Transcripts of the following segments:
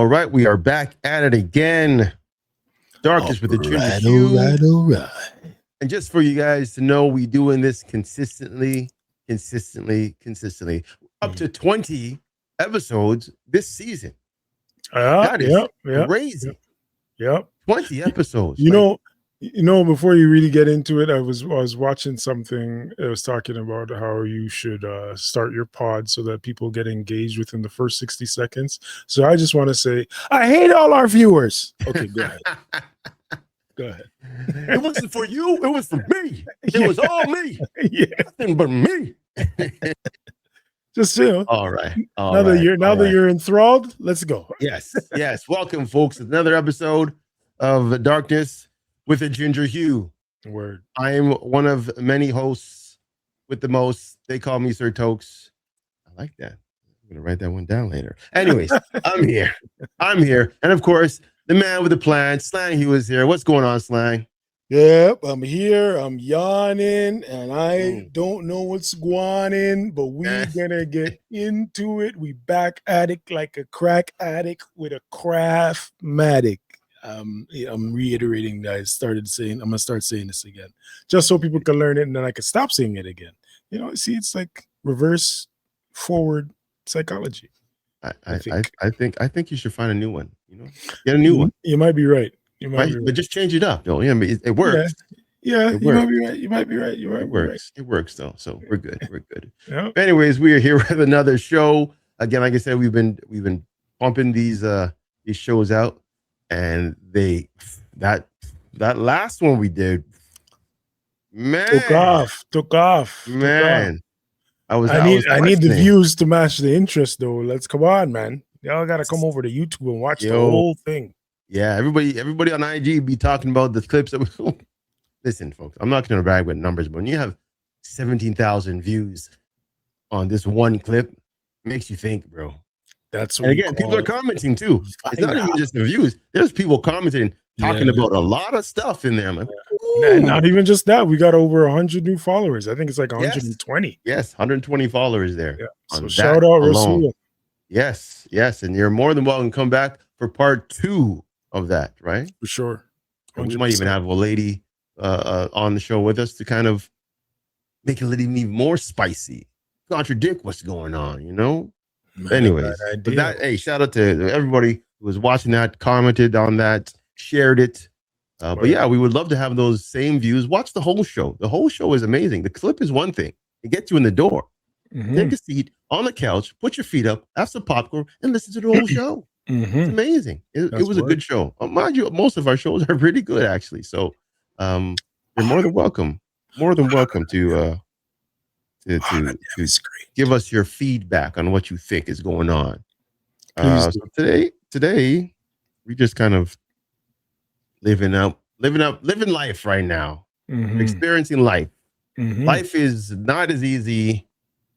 right, we are back at it again. Darkest with the Ginger Hue. All right. And just for you guys to know, we doing this consistently. Up to 20 episodes this season. That is crazy. Yep. 20 episodes. You know, before you really get into it, I was watching something. It was talking about how you should start your pod so that people get engaged within the first 60 seconds. So I just want to say, I hate all our viewers. Okay, go ahead. Go ahead. It wasn't for you. It was for me. It was all me. Nothing but me. Just all right. Now that you're enthralled, let's go. Yes. Welcome, folks, to another episode of Darkness with a Ginger Hue. Word. I am one of many hosts with the most. They call me Sir Toks. I like that. I'm gonna write that one down later. Anyways, I'm here, and of course, the man with the plan, Slang Hugh, is here. What's going on, Slang? Yep, I'm here. I'm yawning, and I don't know what's going on, but we're gonna get into it. We back at it like a crack addict with a craft-matic. I'm reiterating that I'm gonna start saying this again, just so people can learn it, and then I can stop saying it again. You know, see, it's like reverse forward psychology. I think you should find a new one. You know, get a new one. You might be right. But just change it up, though. Yeah, it works. Yeah, you might be right. It works though, so we're good. Yep. Anyways, we are here with another show. Again, like I said, we've been pumping these shows out, and that last one we did, man, took off. Man, I need the views to match the interest, though. Let's come on, man. Y'all gotta come over to YouTube and watch the whole thing. Yeah, everybody on IG be talking about the clips. Listen, folks, I'm not going to brag with numbers, but when you have 17,000 views on this one clip, makes you think, bro. That's and again, people are commenting too. It's not even just the views. There's people commenting, talking about a lot of stuff in there. I'm like, not even just that. We got over 100 new followers. I think it's like 120. Yes, 120 followers there. Yeah. So shout out Rasul. Yes, and you're more than welcome to come back for part 2 of that, right? For sure. 100%. We might even have a lady on the show with us to kind of make it a little even more spicy, contradict what's going on, you know? Anyways, but shout out to everybody who was watching that, commented on that, shared it. But yeah, we would love to have those same views. Watch the whole show. The whole show is amazing. The clip is one thing. It gets you in the door. Take a seat on the couch, put your feet up, have some popcorn, and listen to the whole show. It's amazing. It was a good show. Mind you, most of our shows are pretty good, actually. So you're more than welcome. To give us your feedback on what you think is going on. So today we just kind of living life right now, experiencing life. Life is not as easy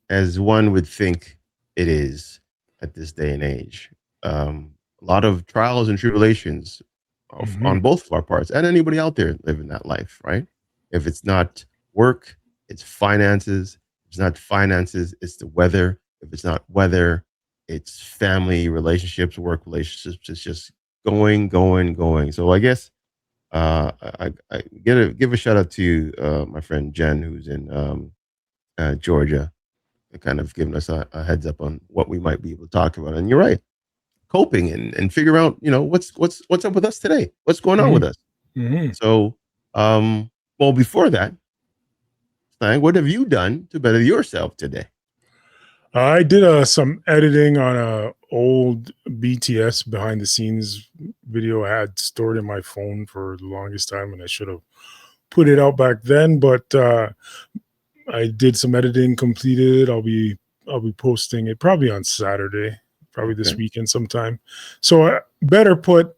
as one would think it is at this day and age. A lot of trials and tribulations on both of our parts, and anybody out there living that life, right? If it's not work, it's finances. If it's not finances, it's the weather. If it's not weather, it's family relationships, work relationships. It's just going. So I guess I give a shout out to my friend Jen, who's in Georgia, kind of giving us a heads up on what we might be able to talk about. And you're right. Coping and figure out, you know, what's up with us today, what's going on with us. So well, before that, what have you done to better yourself today? I did some editing on a old BTS behind the scenes video I had stored in my phone for the longest time, and I should have put it out back then, but I did some editing, completed. I'll be posting it probably on Saturday. Probably this weekend sometime. So better put,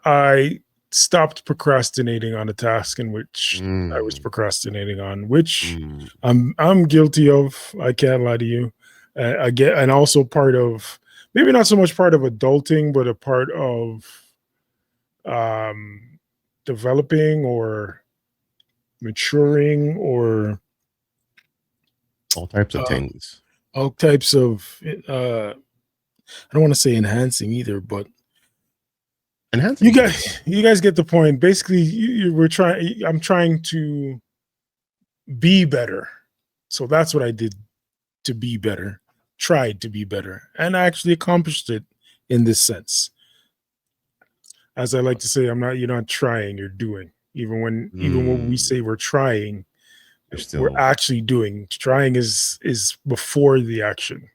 I stopped procrastinating on a task in which I was procrastinating on, which I'm guilty of. I can't lie to you. And also part of, maybe not so much part of adulting, but a part of developing or maturing or all types of things. All types of I don't want to say enhancing either, but Enhancing is a good word. you guys get the point. Basically, we're trying. I'm trying to be better, so that's what I did to be better. Tried to be better, and I actually accomplished it in this sense. As I like to say, I'm not. You're not trying. You're doing. Even when we say we're trying, You're we're still actually doing. Trying is before the action.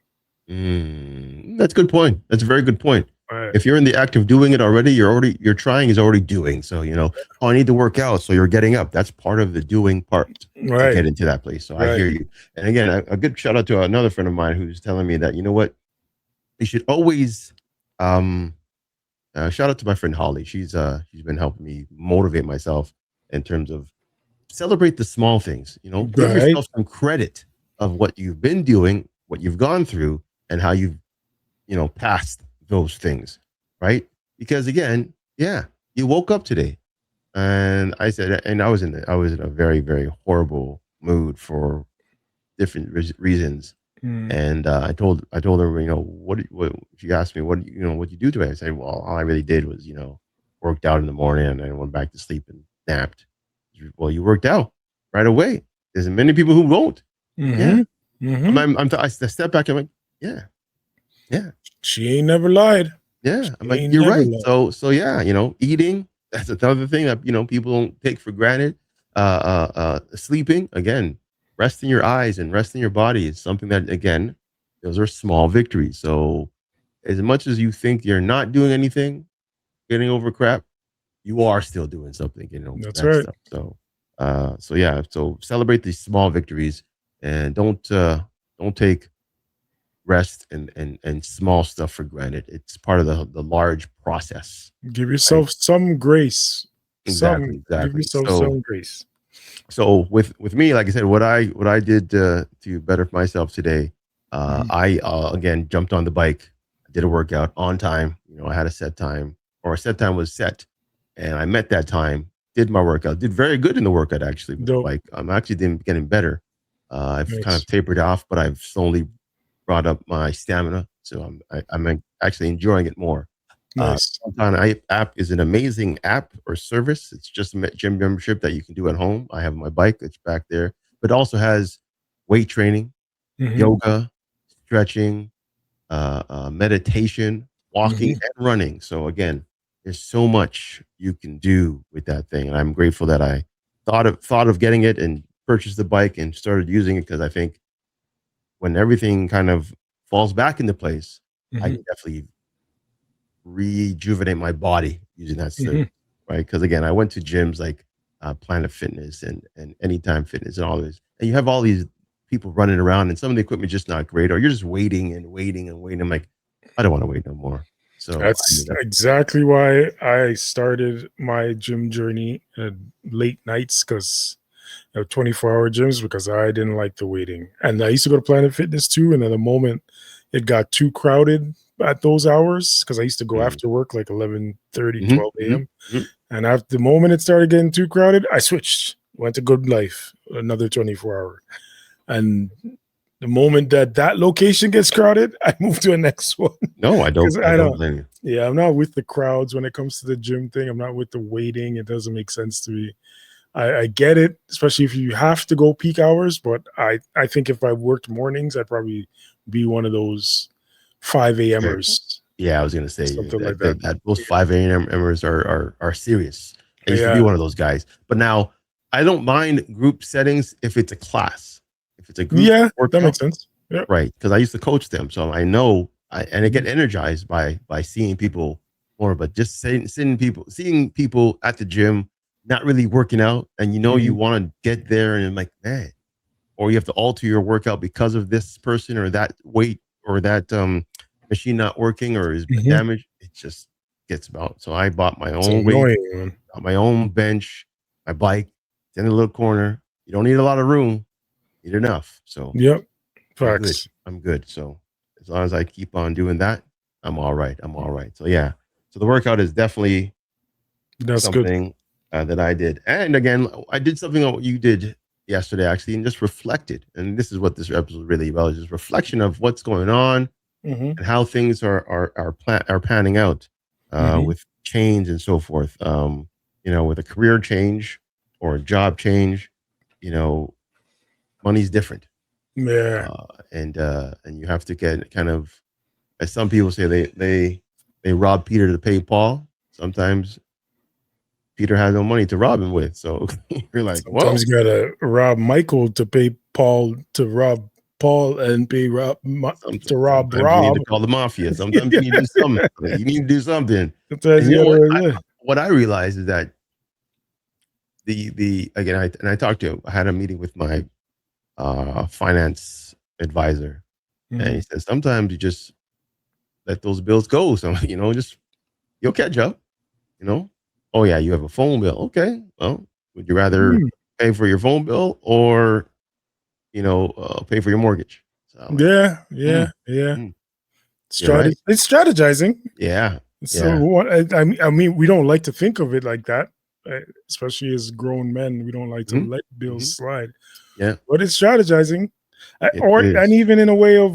That's a good point. That's a very good point. Right. If you're in the act of doing it already, you're trying is already doing. So, oh, I need to work out. So you're getting up. That's part of the doing part to Right. get into that place. So I hear you. And again, a good shout out to another friend of mine who's telling me that, you know what, you should always, shout out to my friend Holly. She's been helping me motivate myself in terms of celebrate the small things, give Right. yourself some credit of what you've been doing, what you've gone through, and how you've, passed those things, right? Because again, yeah, you woke up today, and I said, and I was in a very, very horrible mood for different reasons. And I told her, what she asked me, what you do today? I said, well, all I really did was, worked out in the morning and then went back to sleep and napped. Well, you worked out right away. There's many people who won't. Yeah. I step back. I'm like, yeah. She ain't never lied. Yeah. I'm like, you're right. So yeah, eating, that's another thing that, people don't take for granted. Sleeping, again, resting your eyes and resting your body is something that, again, those are small victories. So as much as you think you're not doing anything, getting over crap, you are still doing something, That's right. stuff. So yeah, so celebrate these small victories and don't take rest and small stuff for granted. It's part of the large process. Give yourself some grace. Exactly. Give yourself some grace. So with me, like I said, what I did to better myself today, I again jumped on the bike, did a workout on time. I had a set time, or a set time was set, and I met that time. Did my workout, did very good in the workout actually with the bike. I'm actually getting better. I've kind of tapered off, but I've slowly brought up my stamina, so I'm actually enjoying it more. Nice. App is an amazing app or service. It's just a gym membership that you can do at home. I have my bike that's back there, but it also has weight training, yoga, stretching, meditation, walking, and running. So again, there's so much you can do with that thing, and I'm grateful that I thought of getting it and purchased the bike and started using it, because I think when everything kind of falls back into place, I can definitely rejuvenate my body using that service, right? Because again, I went to gyms like Planet Fitness and Anytime Fitness and all this, and you have all these people running around, and some of the equipment just not great, or you're just waiting and waiting and waiting. I'm like, I don't want to wait no more. So that's exactly why I started my gym journey at late nights, because 24-hour gyms, because I didn't like the waiting. And I used to go to Planet Fitness too, and then the moment it got too crowded at those hours, because I used to go after work like 11:30, 12 a.m. And after the moment it started getting too crowded, I switched, went to Good Life, another 24-hour. And the moment that location gets crowded, I move to a next one. No, I don't blame you. Yeah, I'm not with the crowds when it comes to the gym thing. I'm not with the waiting. It doesn't make sense to me. I get it, especially if you have to go peak hours. But I think if I worked mornings, I'd probably be one of those 5 a.m.ers. Yeah, I was gonna say something like that. Those 5 a.m.ers are serious. I used to be one of those guys, but now I don't mind group settings if it's a class. If it's a group, that makes sense. Yeah, right. Because I used to coach them, so I know. I get energized by seeing people more. But just seeing people at the gym not really working out, and you want to get there, and I'm like, man, or you have to alter your workout because of this person or that weight or that machine not working or is damaged. It just gets about. So I bought my own weight, got my own bench, my bike. It's in a little corner. You don't need a lot of room. You need enough. So yep, facts. I'm good. So as long as I keep on doing that, I'm all right. So yeah. So the workout is definitely something that I did. And again, I did something that you did yesterday actually, and just reflected. And this is what this episode is really about, is just reflection of what's going on, Mm-hmm. and how things are panning out Mm-hmm. with change and so forth. With a career change or a job change, you know, money's different, Yeah. and you have to get kind of, as some people say, they rob Peter to pay Paul. Sometimes Peter has no money to rob him with, so you're like, Sometimes well, you gotta rob Michael to pay Paul to rob Paul and pay to rob sometimes you need Rob. to call the mafia. Sometimes you Yeah. need to do something. You need to do something. Sometimes And you you know what? gotta. What I realized is that the again, I talked to, I had a meeting with my finance advisor, and he Mhm. says sometimes you just let those bills go. So just you'll catch up. You know, oh yeah, you have a phone bill. Okay, well, would you rather Mm. pay for your phone bill or pay for your mortgage? So I'm like, Yeah, mm, yeah. mm, you're right. It's strategizing. Yeah, So yeah. what I mean, we don't like to think of it like that, especially as grown men. We don't like to Hmm. let bills Hmm. slide, Yeah, but it's strategizing, it or and is. even in a way of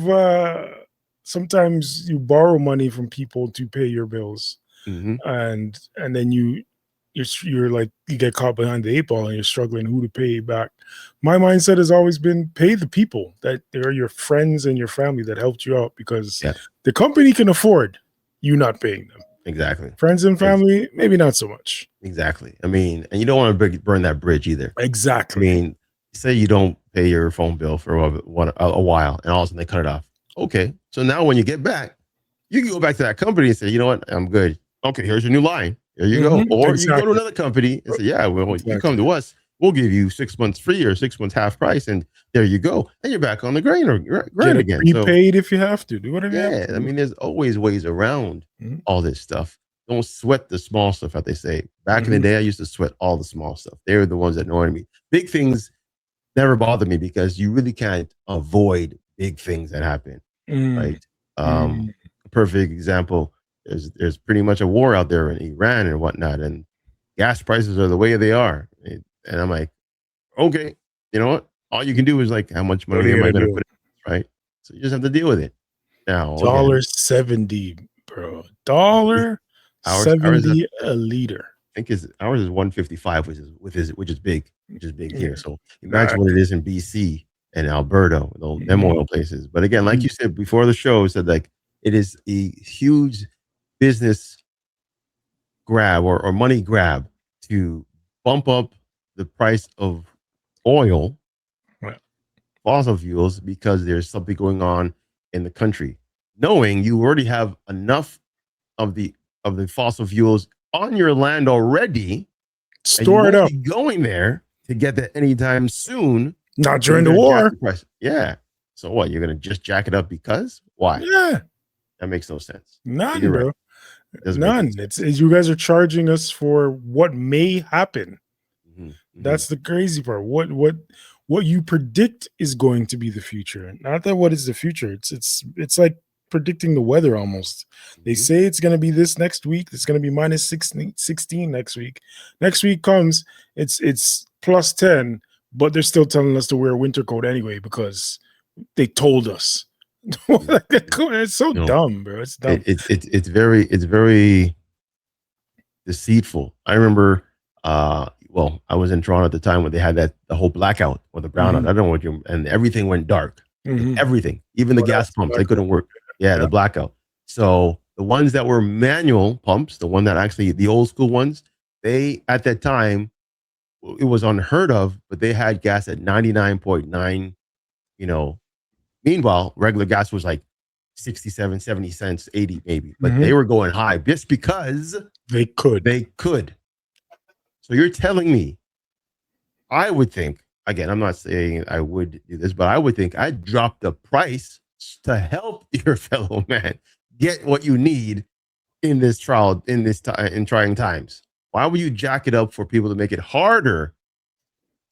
sometimes you borrow money from people to pay your bills, Hmm. and then you're like you get caught behind the eight ball and you're struggling who to pay back. My mindset has always been pay the people that they're your friends and your family that helped you out because Yeah, the company can afford you not paying them. exactly. Friends and Ex- family, maybe not so much. exactly. I mean, and you don't want to burn that bridge either. I Exactly. mean, say you don't pay your phone bill for a while, and all of a sudden they cut it off. Okay, so now when you get back, you can go back to that company and say, you know what, I'm good. Okay, here's your new line. Here you go. Or you can go to Exactly. another company and say, yeah, well, you come Exactly. to us, we'll give you 6 months free or 6 months half price, and there you go, and you're back on the Get grind it again. So prepaid if you have to. Do whatever you have yeah, to I do. mean, there's always ways around Mhm. all this stuff. Don't sweat the small stuff, as they say. Back in the Mhm. day, I used to sweat all the small stuff. They were the ones that annoyed me. Big things never bothered me because you really can't avoid big things that happen, Mm. right? Um, Mm. a perfect example, there's pretty much a war out there in Iran and whatnot, and gas prices are the way they are. And I'm like, okay, you know what? All you can do is like, how much What are money you am I gonna going to do? put in, right? So you just have to deal with it. Now, again, $1.70, bro. Dollar ours seventy a liter. think is ours is 155, which is big, Yeah. here. So Nah. imagine what it is in BC and Alberta, them Mhm. oil places. But again, like Mhm. you said before the show, said like it is a huge business grab or money grab to bump up the price of oil, Well, fossil fuels, because there's something going on in the country, knowing you already have enough of the fossil fuels on your land already, and you store it won't up. be going there to get that anytime soon. Not So you're during the going to jack war. the price. Yeah. So what? You're going to just jack it up because? Why? Yeah. That makes no sense. So None, you're right. bro. It doesn't make any None. sense. You guys are charging us for what may happen. Hmm. Hmm. That's the crazy part. What you predict is going to be the future. Not that what is the future. It's like predicting the weather almost. They Hmm. say it's going to be this next week. It's going to be minus 16 next week. Next week comes, it's plus 10, but they're still telling us to wear a winter coat anyway because they told us. It's so You know, dumb, bro. It's dumb. it's very deceitful. I remember, well, I was in Toronto at the time when they had the whole blackout or the brownout. Mhm, I don't know what you, and everything went dark. Like mhm. everything, even the Oh, gas that's pumps, they black. couldn't work. Yeah, Yeah. the blackout. So the ones that were manual pumps, the one that actually the old school ones, they at that time it was unheard of, but they had gas at 99.9. You know, meanwhile, regular gas was like 67, 70 cents, 80 maybe, but Mhm. they were going high just because They could. they could. So you're telling me, I would think, again, I'm not saying I would do this, but I would think I'd drop the price to help your fellow man get what you need in this trial, in this time, in trying times. Why would you jack it up for people to make it harder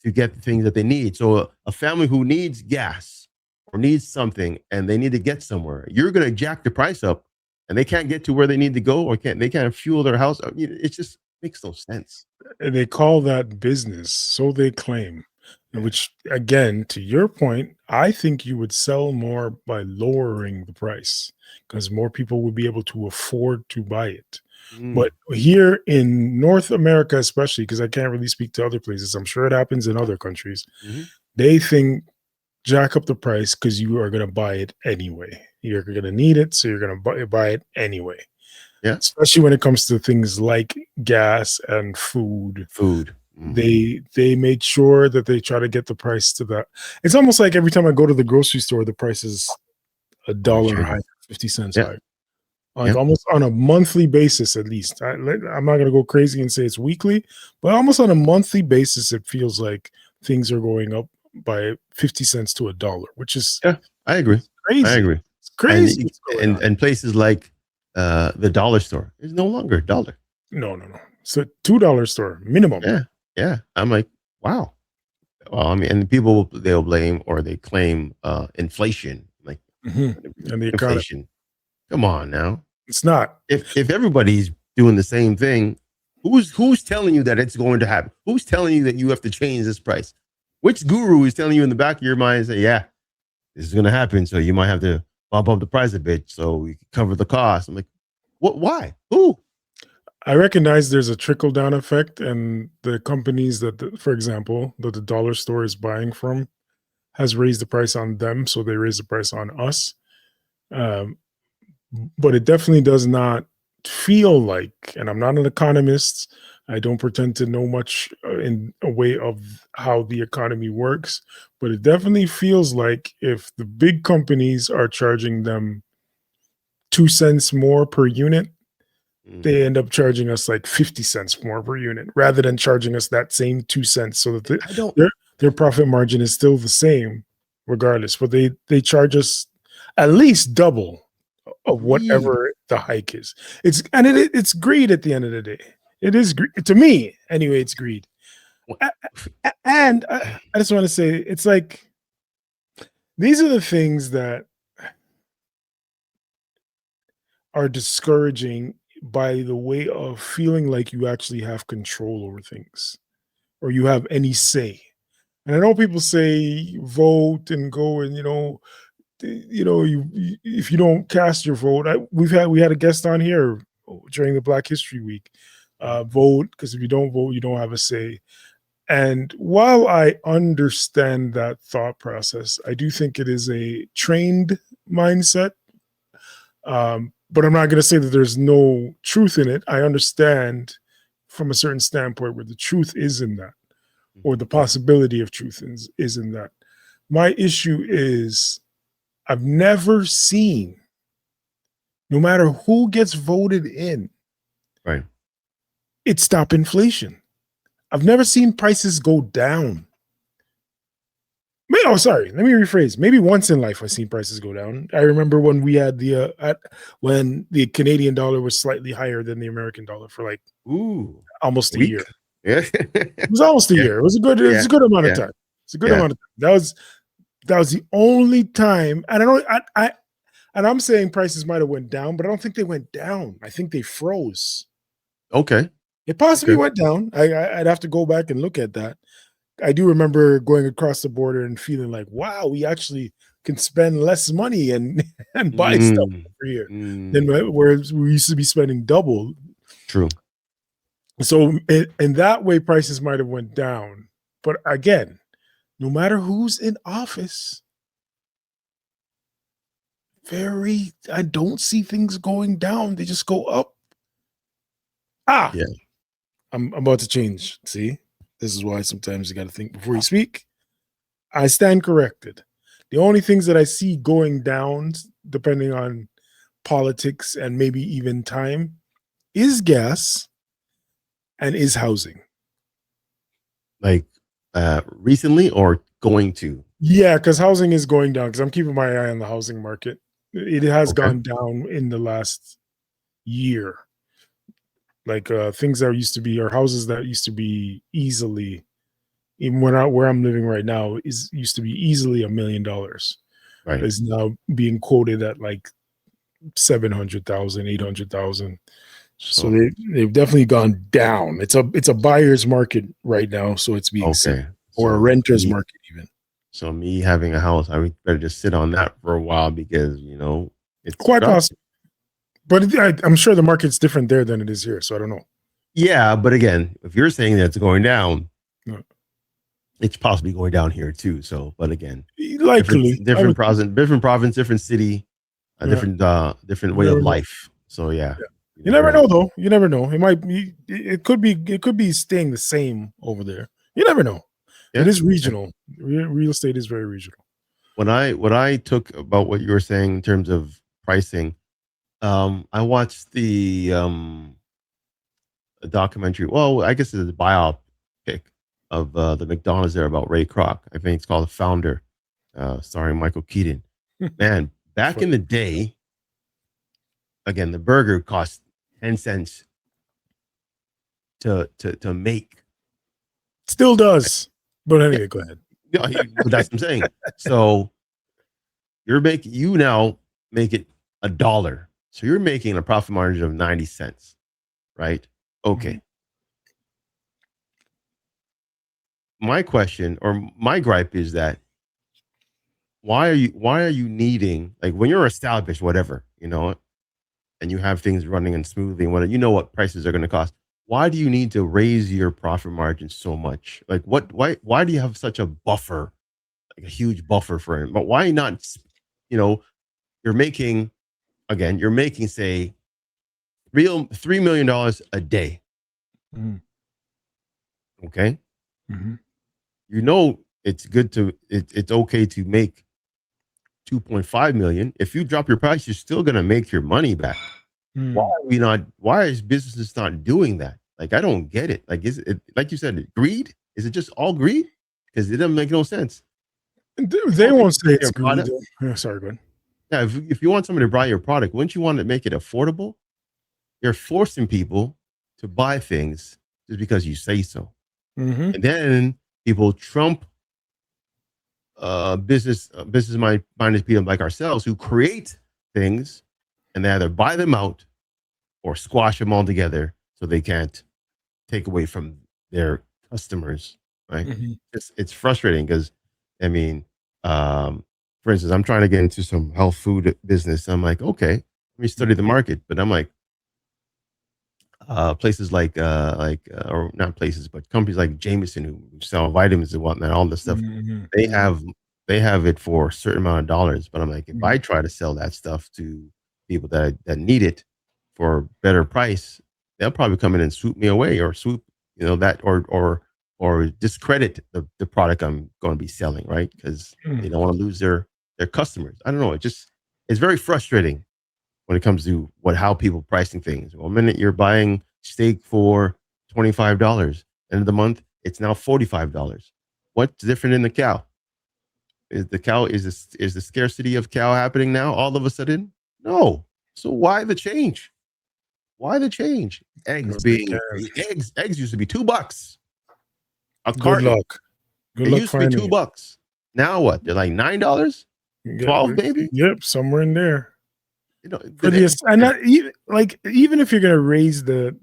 to get the things that they need? So a family who needs gas or needs something and they need to get somewhere, you're going to jack the price up and they can't get to where they need to go, or they can't fuel their house. I mean, it just makes no sense. They call that business, so they claim. Which, again, to your point, I think you would sell more by lowering the price because more people would be able to afford to buy it. But Mm, here in North America, especially, because I can't really speak to other places, I'm sure it happens in other countries. mhm. They think jack up the price because you are going to buy it anyway. You're going to need it, so you're going to buy it anyway. Yeah. Especially when it comes to things like gas and food, Food. Mhm. they made sure that they try to get the price to that. It's almost like every time I go to the grocery store, the price is a Always dollar higher, changes. 50 cents Yeah. higher, like Yeah. almost on a monthly basis at least. I'm not going to go crazy and say it's weekly, but almost on a monthly basis, it feels like things are going up by 50 cents to a dollar, which is Yeah. I agree. I crazy. agree. It's crazy what's going on. And places like the dollar store is no longer a dollar. No, no, no. It's a $2 store minimum. Yeah. Yeah. I'm like, wow. Well, I mean, and people they'll blame or they claim inflation. Like Mhm. And the economy. inflation. Come on now. It's not. If everybody's doing the same thing, who's telling you that it's going to happen? Who's telling you that you have to change this price? Which guru is telling you in the back of your mind, say, yeah, this is going to happen, so you might have to bump up the price a bit so you can cover the cost. I'm like, what? Why? Who? I recognize there's a trickle down effect, and the companies for example, that the dollar store is buying from has raised the price on them, so they raise the price on us. Um, but it definitely does not feel like, and I'm not an economist, I don't pretend to know much in a way of how the economy works, but it definitely feels like if the big companies are charging them 2 cents more per unit, Mm, they end up charging us like 50 cents more per unit rather than charging us that same 2 cents, so that I don't. their profit margin is still the same regardless, but they charge us at least double of Greed. whatever the hike is. It's greed at the end of the day. It is greed to me anyway. It's greed. What- And I just want to say it's like these are the things that are discouraging by the way of feeling like you actually have control over things or you have any say. And I know people say vote and go and if you don't cast your vote, we had a guest on here during the Black History Week. Vote, because if you don't vote, you don't have a say. And while I understand that thought process, I do think it is a trained mindset. But I'm not going to say that there's no truth in it. I understand from a certain standpoint where the truth is in that, or the possibility of truth is in that. My issue is I've never seen, no matter who gets voted in, Right. it stop inflation. I've never seen prices go down. Oh, sorry. Let me rephrase. Maybe once in life I've seen prices go down. I remember when we had when the Canadian dollar was slightly higher than the American dollar for like Ooh. almost a Weak. year. Yeah. It was almost a Yeah. year. It was Yeah. a good amount of Yeah. time. It's a good Yeah. amount of time. That was the only time. And I don't. And I'm saying prices might have went down, but I don't think they went down. I think they froze. Okay. It possibly Okay. went down. I'd have to go back and look at that. I do remember going across the border and feeling like, wow, we actually can spend less money and and buy stuff Mm, over here than mm, whereas we used to be spending double. true. So in that way, prices might have went down. But again, no matter who's in office, I don't see things going down. They just go up. Ah, Yeah. I'm about to change. See, this is why sometimes you got to think before you speak. I stand corrected. The only things that I see going down, depending on politics and maybe even time, is gas and is housing. Like recently or going to? Yeah, because housing is going down. Because I'm keeping my eye on the housing market. It has Okay. gone down in the last year. Like things that used to be, or houses that used to be easily, even where I'm living right now, is used to be easily $1 million. Right. Is now being quoted at like 700,000, 800,000. So So they've definitely gone down. It's a buyer's market right now, so it's being seen. okay. or a So renter's market even. so me having a house, I would better just sit on that for a while because it's Quite dropped. possible. But I'm sure the market's different there than it is here. So I don't know. Yeah, but again, if you're saying that it's going down, No. it's possibly going down here too. So, but again, Likely. different province, different city, a Yeah. different way of life. So yeah, You never know, though. You never know. It might be. It could be staying the same over there. You never know. Yeah. It is regional. Real estate is very regional. What I took about what you were saying in terms of pricing, I watched the a documentary. Well, I guess it's a biopic of the McDonald's there about Ray Kroc. I think it's called The Founder, starring Michael Keaton. Man, back in the day, again, the burger cost 10 cents to make. Still does. But anyway, go ahead. Yeah, that's what I'm saying. So you now make it $1. So you're making a profit margin of 90 cents, right? Okay. Mm-hmm. My question or my gripe is that why are you needing, like, when you're established, whatever, and you have things running and smoothly and what prices are going to cost, why do you need to raise your profit margin so much? Like, why do you have such a buffer, like a huge buffer for it? But why not, you're making say $3 million a day. Mm-hmm. Okay. Mm-hmm. It's okay to make 2.5 million. If you drop your price, you're still going to make your money back. Why is businesses not doing that? Like, I don't get it. Like, is it, like you said, greed? Is it just all greed? Because it doesn't make no sense. They won't say it's greed. Sorry, go ahead. Yeah, if you want somebody to buy your product, wouldn't you want to make it affordable? You're forcing people to buy things just because you say so. Mm-hmm. And then people trump business minded people like ourselves who create things, and they either buy them out or squash them all together so they can't take away from their customers, right? Mm-hmm. It's frustrating because, I mean, for instance, I'm trying to get into some health food business. I'm like, okay, let me study the market, but I'm like, places or not places, but companies like Jameson who sell vitamins and whatnot, all this stuff, Mm-hmm. they have it for a certain amount of dollars. But I'm like, if Mm-hmm. I try to sell that stuff to people that need it for a better price, they'll probably come in and swoop me away or that or discredit the product I'm going to be selling, right? Because they don't want to lose their customers. I don't know. It's very frustrating when it comes to how people pricing things. One minute you're buying steak for $25, end of the month it's now $45. What's different in the cow? Is the scarcity of cow happening now all of a sudden? No. So why the change? Why the change? Eggs used to be $2 a carton. Good luck. It used to be $2. Now what? They're like $9, $12, maybe. Yep, somewhere in there. And even if you're gonna raise the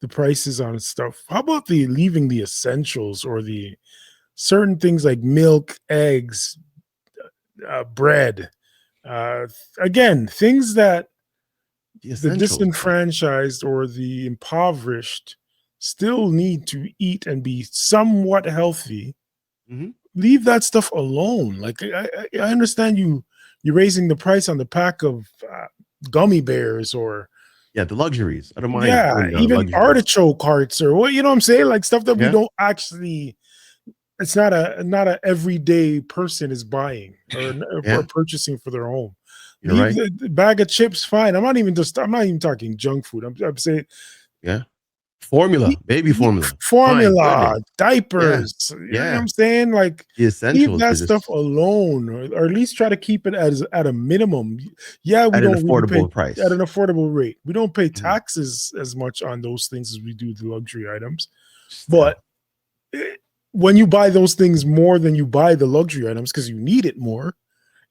prices on stuff, how about leaving the essentials or the certain things like milk, eggs, bread, again, things that the disenfranchised or the impoverished still need to eat and be somewhat healthy. Mm-hmm. Leave that stuff alone. Like, I understand you're raising the price on the pack of gummy bears or the luxuries. I don't mind. Yeah, even artichoke hearts or what, you know what I'm saying? Like stuff that we don't actually. It's not a everyday person is buying or purchasing for their home. Leave the bag of chips, fine. I'm not even talking junk food. I'm saying formula, baby formula, diapers. You know what I'm saying? Like, the essentials, leave that stuff alone, or at least try to keep it at a minimum. Yeah, we don't really pay price at an affordable rate. We don't pay taxes as much on those things as we do the luxury items. But when you buy those things more than you buy the luxury items because you need it more,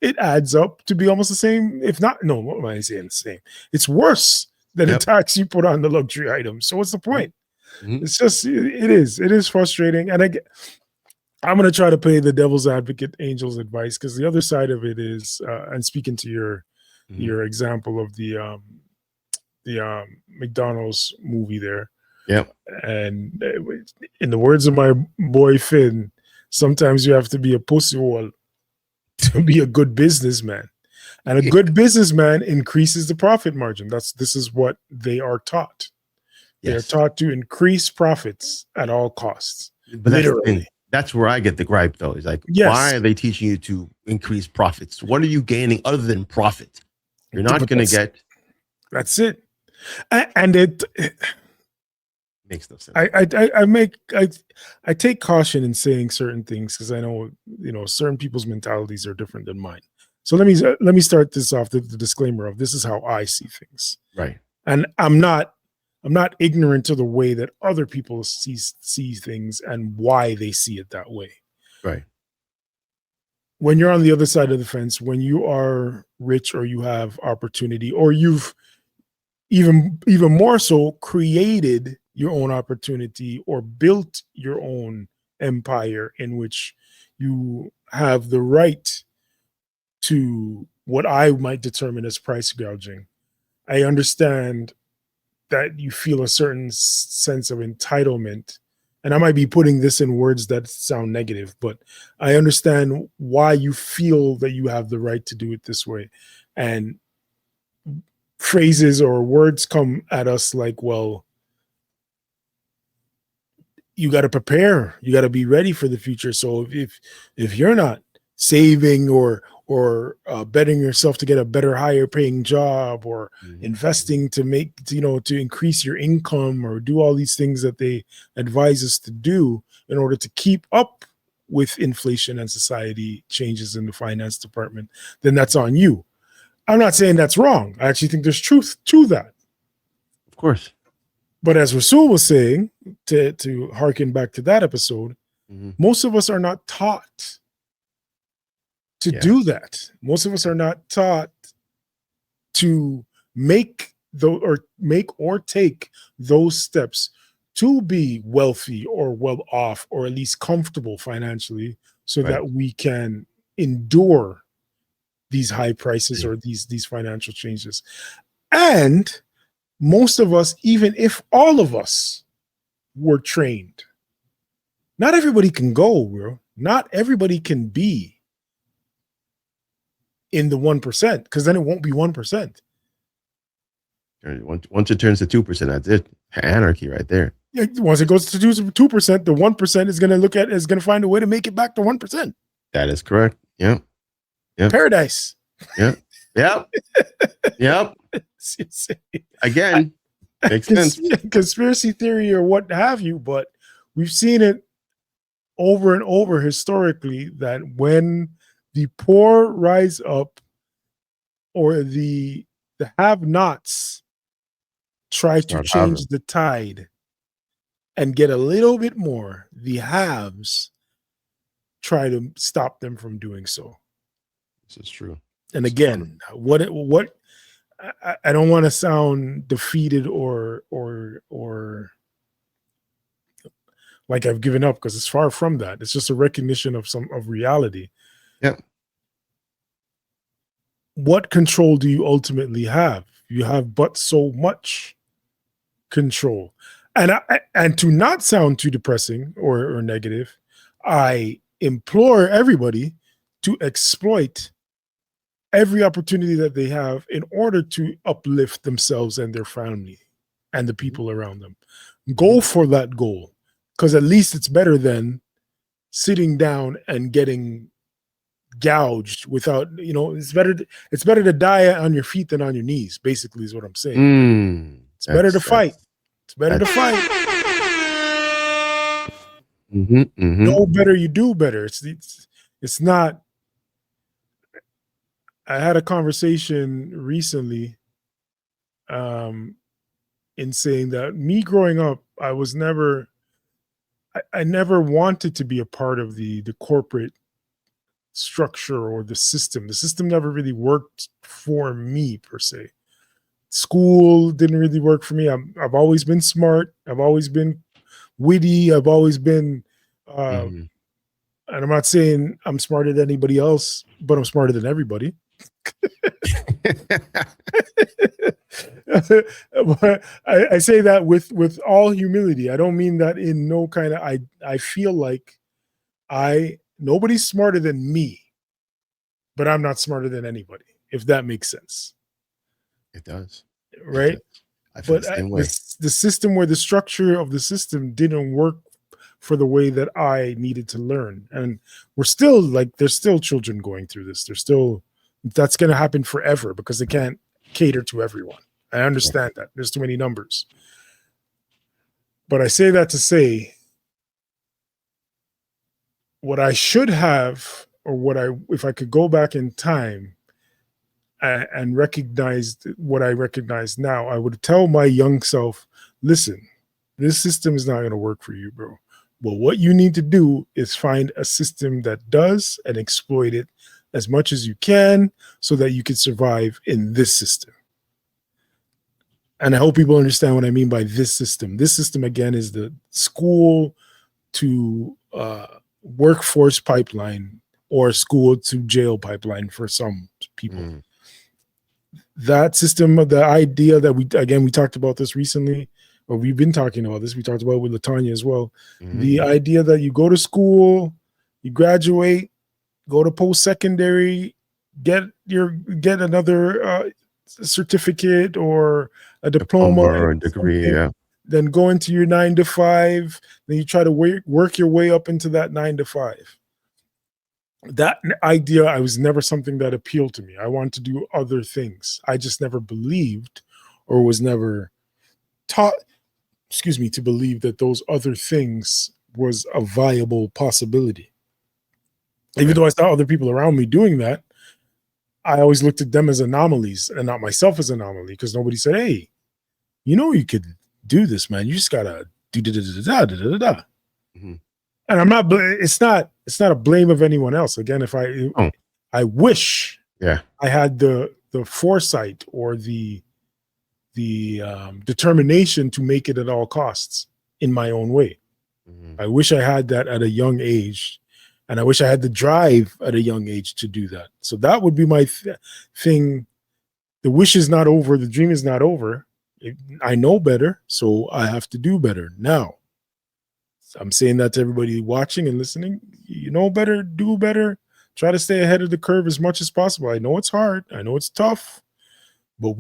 it adds up to be almost the same. If not, no, what am I saying? The same. It's worse than the tax you put on the luxury items. So what's the point? It's just it is frustrating, and I'm going to try to play the devil's advocate, angel's advice, because the other side of it is, and speaking to your example of the McDonald's movie there, Yep. and in the words of my boy Finn, sometimes you have to be a pussy wall to be a good businessman, and a good businessman increases the profit margin. This is what they are taught. They are taught to increase profits at all costs. But literally. That's where I get the gripe, though. It's like, why are they teaching you to increase profits? What are you gaining other than profit? You're not going to get. That's it. And it makes no sense. I take caution in saying certain things because I know, certain people's mentalities are different than mine. So let me start this off the disclaimer of this is how I see things. Right. And I'm not ignorant to the way that other people see things and why they see it that way. Right. When you're on the other side of the fence, when you are rich or you have opportunity, or you've even more so created your own opportunity or built your own empire in which you have the right to what I might determine as price gouging, I understand that you feel a certain sense of entitlement. And I might be putting this in words that sound negative, but I understand why you feel that you have the right to do it this way. And phrases or words come at us like, well, you got to prepare, you got to be ready for the future. So if you're not saving or betting yourself to get a better, higher paying job, or investing to make, to increase your income, or do all these things that they advise us to do in order to keep up with inflation and society changes in the finance department, then that's on you. I'm not saying that's wrong. I actually think there's truth to that. Of course. But as Rasul was saying, to harken back to that episode, most of us are not taught to do that. Most of us are not taught to make or take those steps to be wealthy or well off, or at least comfortable financially, so that we can endure these high prices or these financial changes. And most of us, even if all of us were trained, not everybody can go, bro. Not everybody can be in the 1%, because then it won't be 1%. Once it turns to 2%, that's it. Anarchy right there. Yeah, once it goes to 2%, the 1% is going to find a way to make it back to 1%. That is correct. Yeah. Yep. Paradise. Yeah. Yep. Yep. Again, makes sense. Conspiracy theory or what have you, but we've seen it over and over historically that when the poor rise up, or the have-nots try to change the tide and get a little bit more, the haves try to stop them from doing so. This is true. And again, what I don't want to sound defeated or like I've given up, because it's far from that. It's just a recognition of reality. Yeah. What control do you ultimately have? You have but so much control. And to not sound too depressing or negative, I implore everybody to exploit every opportunity that they have in order to uplift themselves and their family and the people around them. Go for that goal, because at least it's better than sitting down and getting gouged without, it's better to die on your feet than on your knees, basically, is what I'm saying. It's better to fight. It's better to fight. Know better, you do better. It's not. I had a conversation recently in saying that me growing up, I was never, I never wanted to be a part of the corporate structure or the system. The system never really worked for me per se. School didn't really work for me. I've always been smart. I've always been witty. I've always been And I'm not saying I'm smarter than anybody else, but I'm smarter than everybody. But I say that with all humility. I don't mean that in no kind of, I feel like nobody's smarter than me, but I'm not smarter than anybody, if that makes sense. It does. It Right. does. I feel But the same way. the system, where the structure of the system didn't work for the way that I needed to learn. And we're still like, there's still children going through this. That's going to happen forever because they can't cater to everyone. I understand that there's too many numbers. But I say that to say what I should have, or if I could go back in time and recognize what I recognize now, I would tell my young self, listen, this system is not going to work for you, bro. Well, what you need to do is find a system that does and exploit it as much as you can so that you can survive in this system. And I hope people understand what I mean by this system. This system, again, is the school to workforce pipeline, or school to jail pipeline for some people. That system, the idea that we talked about this recently, or we've been talking about this, we talked about it with LaTanya as well. The idea that you go to school, you graduate, go to post-secondary, get another certificate or a diploma or a degree, then go into your 9 to 5, then you try to work your way up into that 9 to 5. That idea, I was never something that appealed to me. I wanted to do other things. I just never believed, or was never taught, to believe that those other things was a viable possibility. Even though I saw other people around me doing that, I always looked at them as anomalies and not myself as an anomaly, because nobody said, hey, you could do this, man. You just gotta do da. And I'm not. It's not a blame of anyone else. Again, if I wish, I had the foresight or the determination to make it at all costs in my own way. I wish I had that at a young age, and I wish I had the drive at a young age to do that. So that would be my thing. The wish is not over. The dream is not over. I know better, so I have to do better now. I'm saying that to everybody watching and listening. You know better, do better. Try to stay ahead of the curve as much as possible. I know it's hard. I know it's tough. But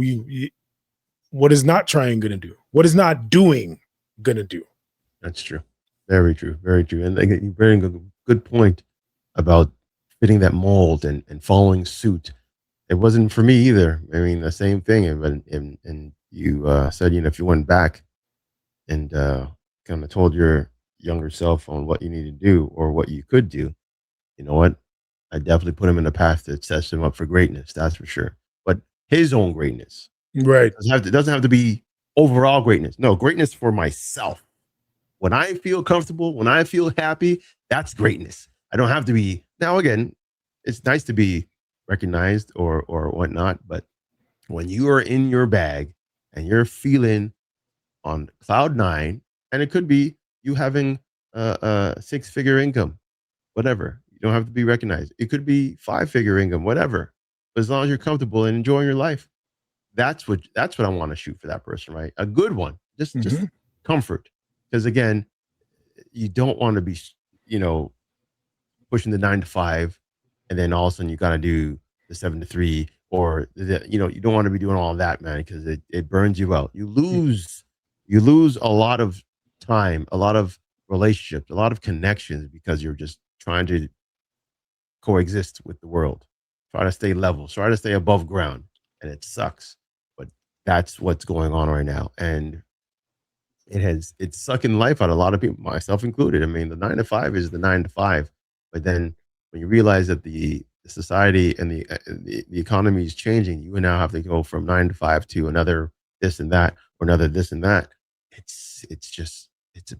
what is not trying going to do? What is not doing going to do? That's true. Very true. Very true. And you bring a good point about fitting that mold and following suit. It wasn't for me either. I mean, the same thing. And you said, if you went back and kind of told your younger self on what you need to do or what you could do, you know what? I definitely put him in a path that sets him up for greatness. That's for sure. But his own greatness, right? It doesn't have to be overall greatness. No, greatness for myself. When I feel comfortable, when I feel happy, that's greatness. I don't have to be. Now, again, it's nice to be recognized or whatnot, but when you are in your bag and you're feeling on cloud 9, and it could be you having a 6-figure income, whatever. You don't have to be recognized. It could be 5-figure income, whatever. But as long as you're comfortable and enjoying your life, that's what I want to shoot for that person, right? A good one, just comfort. Because again, you don't want to be, pushing the 9 to 5, and then all of a sudden you got to do the 7 to 3, or you don't want to be doing all that, man, because it burns you out. You lose a lot of time, a lot of relationships, a lot of connections, because you're just trying to coexist with the world, try to stay level, try to stay above ground, and it sucks. But that's what's going on right now, and it's sucking life out of a lot of people, myself included. I mean, the 9 to 5 is the 9 to 5, but then when you realize that the society and the economy is changing, you now have to go from 9 to 5 to another this and that, or another this and that. It's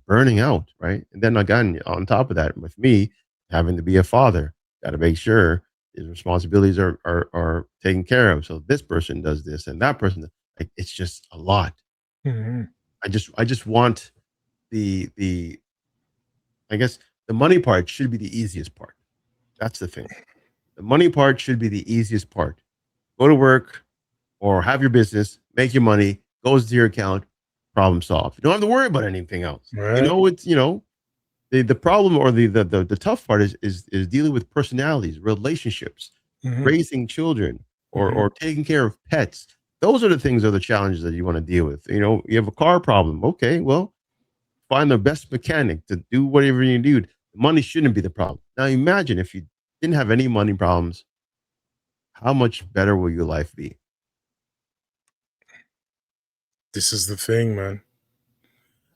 burning out, right? And then again, on top of that, with me having to be a father, got to make sure his responsibilities are taken care of. So this person does this and that person, like, it's just a lot. I just want the I guess The money part should be the easiest part. That's the thing. The money part should be the easiest part. Go to work or have your business, make your money, goes to your account, problem solved. You don't have to worry about anything else. Right. It's the problem or the tough part is dealing with personalities, relationships, raising children, or taking care of pets. Those are the things, are the challenges that you want to deal with. You have a car problem. Okay, well, find the best mechanic to do whatever you need. Money shouldn't be the problem. Now imagine if you didn't have any money problems, how much better will your life be? This is the thing, man.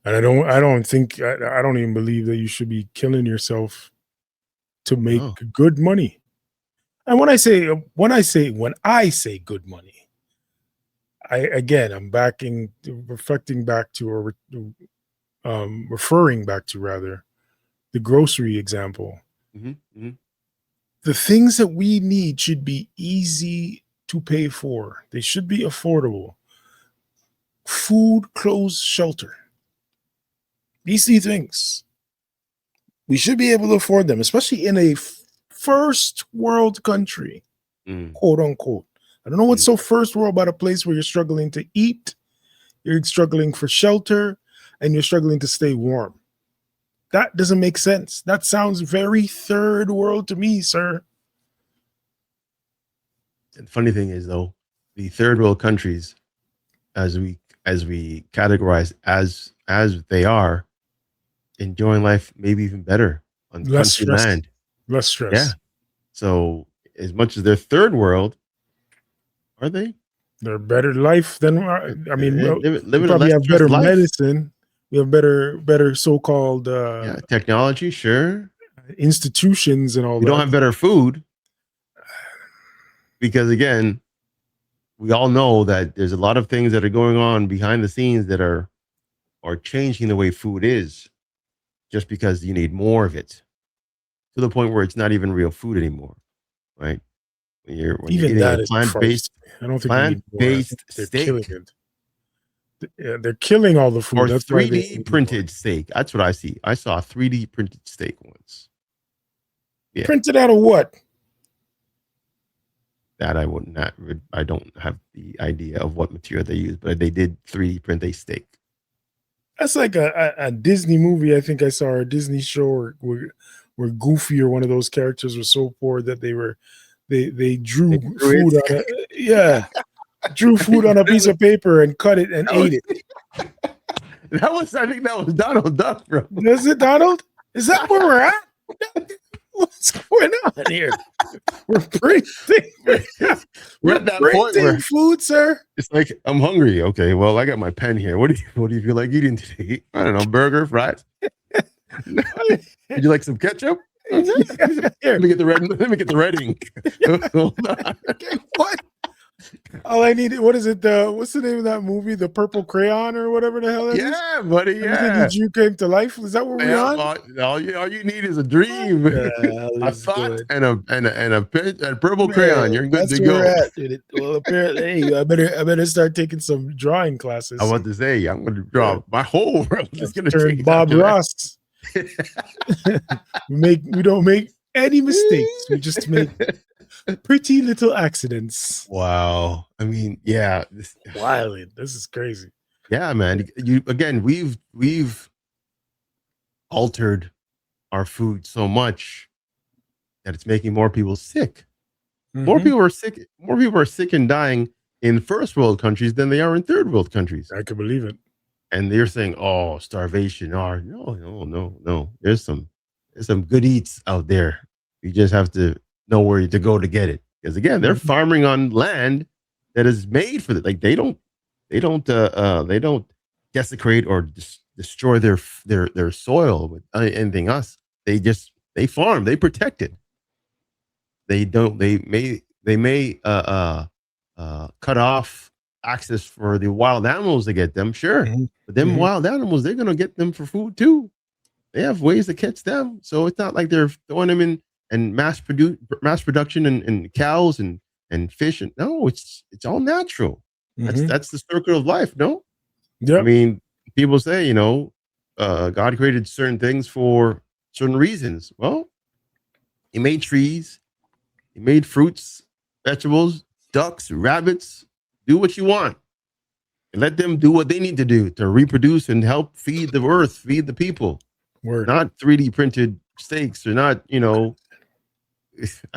And I don't even believe that you should be killing yourself to make good money. And when I say good money, I'm reflecting back to, or referring back to rather, the grocery example. The things that we need should be easy to pay for. They should be affordable. Food, clothes, shelter. These three things. We should be able to afford them, especially in a first world country, quote unquote. I don't know what's so first world about a place where you're struggling to eat, you're struggling for shelter, and you're struggling to stay warm. That doesn't make sense. That sounds very third world to me, sir. And the funny thing is, though, the third world countries, as we categorize as they are, enjoying life maybe even better on country land. Less stress. Yeah. So as much as they're third world, are they? They're better life than, I mean, we probably have better medicine. We have better so-called technology, sure. Institutions and all that. We don't have better food. Because again, we all know that there's a lot of things that are going on behind the scenes that are changing the way food is, just because you need more of it, to the point where it's not even real food anymore, right? When you're eating a plant-based, I don't think plant-based steak. They're killing all the food. Or that's 3D printed steak. That's what I see. I saw a 3D printed steak once. Yeah. Printed out of what? That I don't have the idea of what material they use, but they did 3D print a steak. That's like a Disney movie. I think I saw, or a Disney show where Goofy or one of those characters was so poor that they drew food on it. Drew food on a piece of paper and cut it and ate it. I think that was Donald Duck, bro. Is it Donald? Is that where we're at? What's going on here? We're printing. We're at that point where food, sir. It's like, I'm hungry. Okay, well, I got my pen here. What do you feel like eating today? I don't know, burger, fries. Would you like some ketchup? Let me get the red ink. What? All I need, what is it? What's the name of that movie? The Purple Crayon or whatever the hell that is? Yeah, buddy. Yeah. You came to life. Is that what we're on? All you need is a dream, a thought, and a purple crayon. You're good to go. Well, apparently, hey, I better start taking some drawing classes. I want to say, I'm going to draw my whole world. It's going to turn Bob Ross. We don't make any mistakes. We just make pretty little accidents. Wow. I mean, yeah. Wild. This is crazy. Yeah, man. We've altered our food so much that it's making more people sick. More people are sick. More people are sick and dying in first world countries than they are in third world countries. I can believe it. And they're saying, "Oh, starvation." Or no. There's some good eats out there. You just have to know where to go to get it. Because again, they're farming on land that is made for it. Like they don't desecrate or destroy their soil with anything else. They farm. They protect it. They may cut off access for the wild animals to get them, sure. But them wild animals, they're gonna get them for food too. They have ways to catch them. So it's not like they're throwing them in and mass production and cows and fish. And no, it's all natural. That's the circle of life, no? Yeah. I mean, people say, God created certain things for certain reasons. Well, he made trees, he made fruits, vegetables, ducks, rabbits. Do what you want and let them do what they need to do to reproduce and help feed the earth, feed the people. Word. Not 3D printed steaks or not, I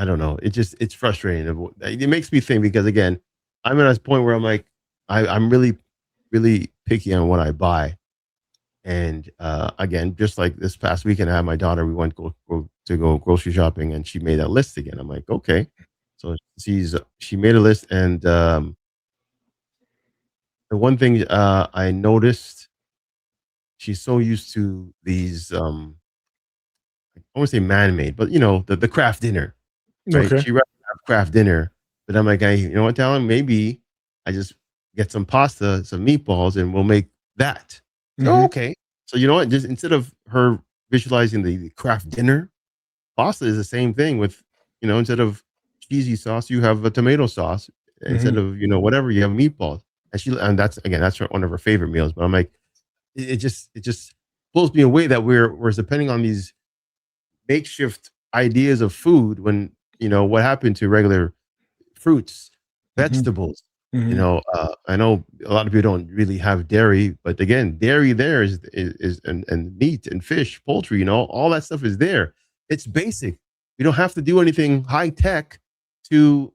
don't know. It's frustrating. It makes me think because again, I'm at a point where I'm like, I'm really, really picky on what I buy. And again, just like this past weekend, I had my daughter. We went to go grocery shopping, and she made that list again. I'm like, okay. So she made a list, and the one thing I noticed, she's so used to these. I won't say man-made, but the craft dinner, right? Okay. She rather have craft dinner, but I'm like, you know what, Talon? Maybe I just get some pasta, some meatballs, and we'll make that. Oh, Hmm. okay. So you know what? Just instead of her visualizing the craft dinner, pasta is the same thing with, instead of cheesy sauce, you have a tomato sauce. Instead Hmm. of, whatever, you have meatballs. And that's one of her favorite meals. But I'm like, it just pulls me away that we're depending on these makeshift ideas of food when, what happened to regular fruits, Hmm. vegetables. Hmm. I know a lot of people don't really have dairy, but again, dairy there is and meat and fish, poultry, all that stuff is there. It's basic. We don't have to do anything high tech to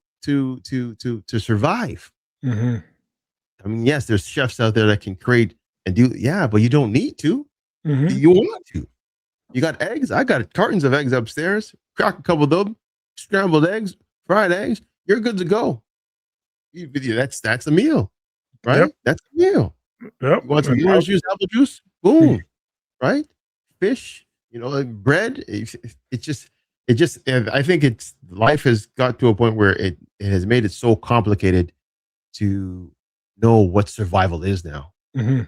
survive. Hmm. I mean, yes, there's chefs out there that can create and do, yeah, but you don't need to. Hmm. You want to. You got eggs? I got cartons of eggs upstairs. Crack a couple of them, scrambled eggs, fried eggs. You're good to go. That's a meal, Yep. right? That's a meal. Yep. You want some And orange juice, apple juice? Mhm. Boom, right? Fish, like bread. And I think it's life has got to a point where it has made it so complicated to know what survival is now. Mhm.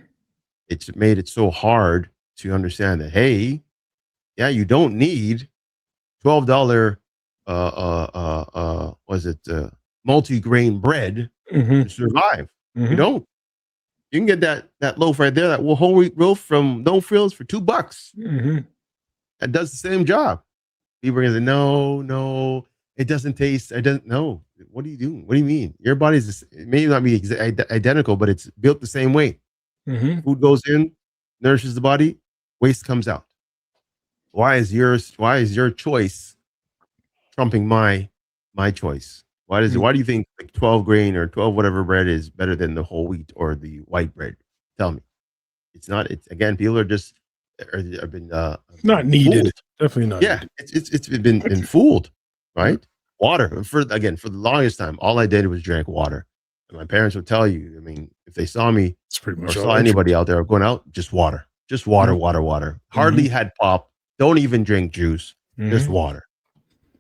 It's made it so hard to understand that, hey, yeah, you don't need $12 was it multi-grain bread to Mhm. survive. You Mhm. don't. You can get that loaf right there, that whole wheat loaf from No Frills for $2. Mhm. That does the same job. People are gonna say, no, no, it doesn't taste. It doesn't. No, what are you doing? What do you mean? Your body's it may not be identical, but it's built the same way. Mhm. Food goes in, nourishes the body, waste comes out. Why is yours? Why is your choice trumping my choice? Mhm. Why do you think like 12 grain or 12 whatever bread is better than the whole wheat or the white bread? Tell me. It's not. It's again, people are just have Not been needed. fooled. Definitely not Yeah, needed. it's been fooled, Yeah. right? Water for the longest time, all I did was drink water. And my parents would tell you, I mean, if they saw me It's pretty or much all saw I drink. anybody out there going out, just water, Yeah. water, water. Mhm. Hardly had pop. Don't even drink juice. Just Mhm. water.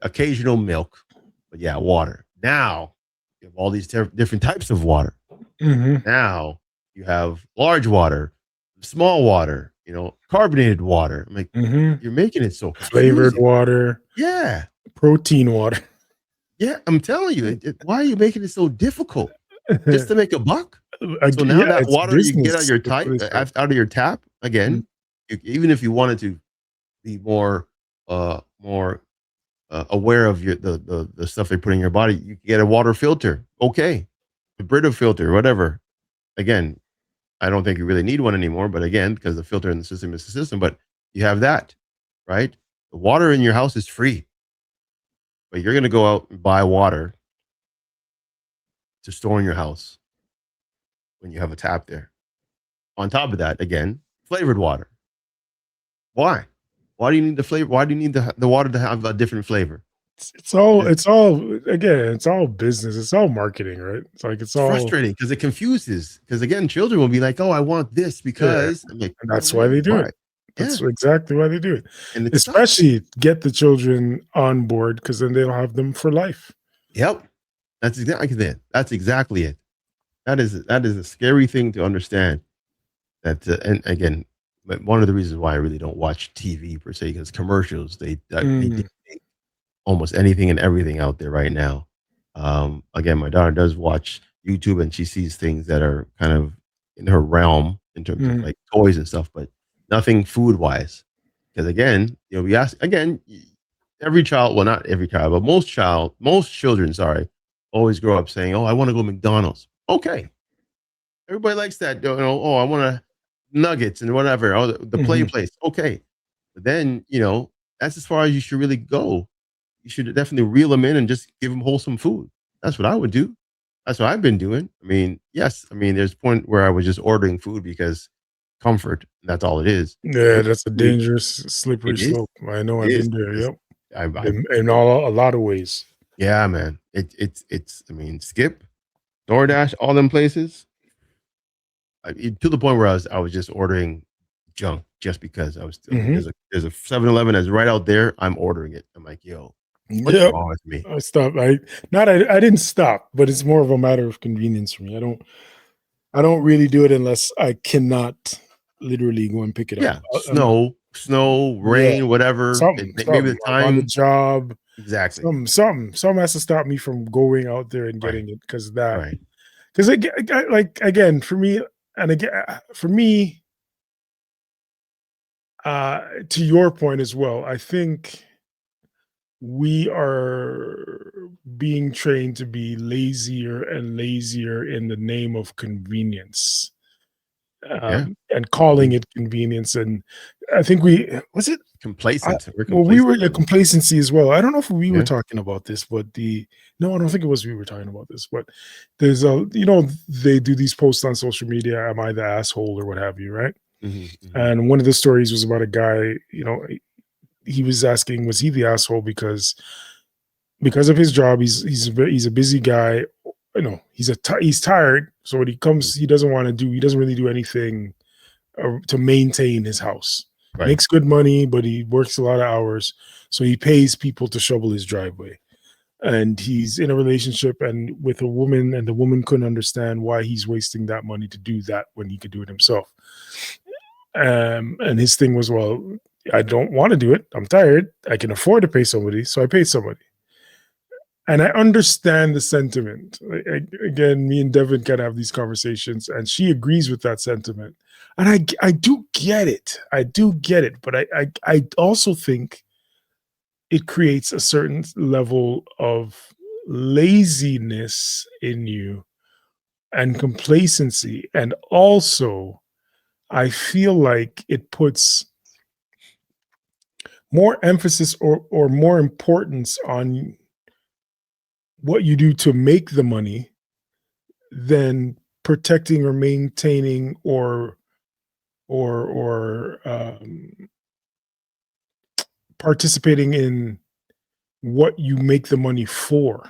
Occasional milk, but yeah, water. Now you have all these different types of water. Mhm. Now you have large water, small water, carbonated water. I'm like, Mhm. you're making it so Flavored confusing. water, Yeah, protein water. yeah. I'm telling you, why are you making it so difficult just to make a buck? So now Yeah, that it's water you get business. That's what they say. out of your tap Mhm. again, even if you wanted to be more aware of the stuff they put in your body, you can get a water filter. Okay, a Brita filter, whatever. Again, I don't think you really need one anymore, but again, because the filter in the system is the system, but you have that, right? The water in your house is free, but you're going to go out and buy water to store in your house when you have a tap there. On top of that, again, flavored water. Why? Why do you need the flavor? Why do you need the water to have a different flavor? It's all It's it's all again, it's all business. It's all marketing, right? It's like it's all frustrating because it confuses. Because again, children will be like, "Oh, I want this yeah, because." I'm like, and that's why they do it. why? Yeah, That's exactly why they do it. and it sucks. Especially get the children on board because then they'll have them for life. Yep, that's exactly it. That's exactly it. That is a scary thing to understand. And again, but one of the reasons why I really don't watch TV per se because commercials they Mm, dictate almost anything and everything out there right now. Again, my daughter does watch YouTube and she sees things that are kind of in her realm in terms of mm, like toys and stuff, but nothing food wise. because again, we ask again. Every child, well, not every child, but most children, sorry, always grow up saying, "Oh, I want to go to McDonald's." Okay, everybody likes that. Oh, I want to nuggets and whatever. Oh, the play Mhm. place. Okay, but then that's as far as you should really go. You should definitely reel them in and just give them wholesome food. That's what I would do. That's what I've been doing. I mean, yes, I mean, there's a point where I was just ordering food because comfort. That's all it is. Yeah, But that's a really, dangerous, slippery it is. slope. I know, It I've is been there. because Yep, I've in a lot of ways. yeah, man. It's. I mean, Skip, DoorDash, all them places. To the point where I was just ordering junk just because I was. I mean, Hmm. there's a 7-Eleven that's right out there. I'm ordering it. I'm like, yo, what's Yep. wrong with me? I stopped. I didn't stop, but it's more of a matter of convenience for me. I don't really do it unless I cannot literally go and pick it up. Yeah, I'm snow, Yeah, rain, whatever. Maybe the I'm on the time. job. Exactly. Something has to stop me from going out there and Right. getting it Right. because like again for me and again for me to your point as well. I think we are being trained to be lazier and lazier in the name of convenience, Yeah. and calling Mm. it convenience. And I think we was it. Complacent. We're Well, we were complacent. the complacency as well. I don't know if we were Yeah. talking about this, but no, I don't think it was we were talking about this. But there's they do these posts on social media. Am I the asshole or what have you, right? Hmm. Hmm. And one of the stories was about a guy. He was asking, was he the asshole because of his job? He's a busy guy. He's tired. So when he comes, he doesn't want to do. He doesn't really do anything to maintain his house. Right. Makes good money, but he works a lot of hours. So he pays people to shovel his driveway. And he's in a relationship and with a woman, and the woman couldn't understand why he's wasting that money to do that when he could do it himself. And his thing was, well, I don't want to do it. I'm tired. I can afford to pay somebody, so I pay somebody. And I understand the sentiment. Again, me and Devin can have these conversations, and she agrees with that sentiment. And I do get it. I do get it. But I also think it creates a certain level of laziness in you and complacency. And also, I feel like it puts more emphasis or more importance on what you do to make the money than protecting or maintaining or participating in what you make the money for.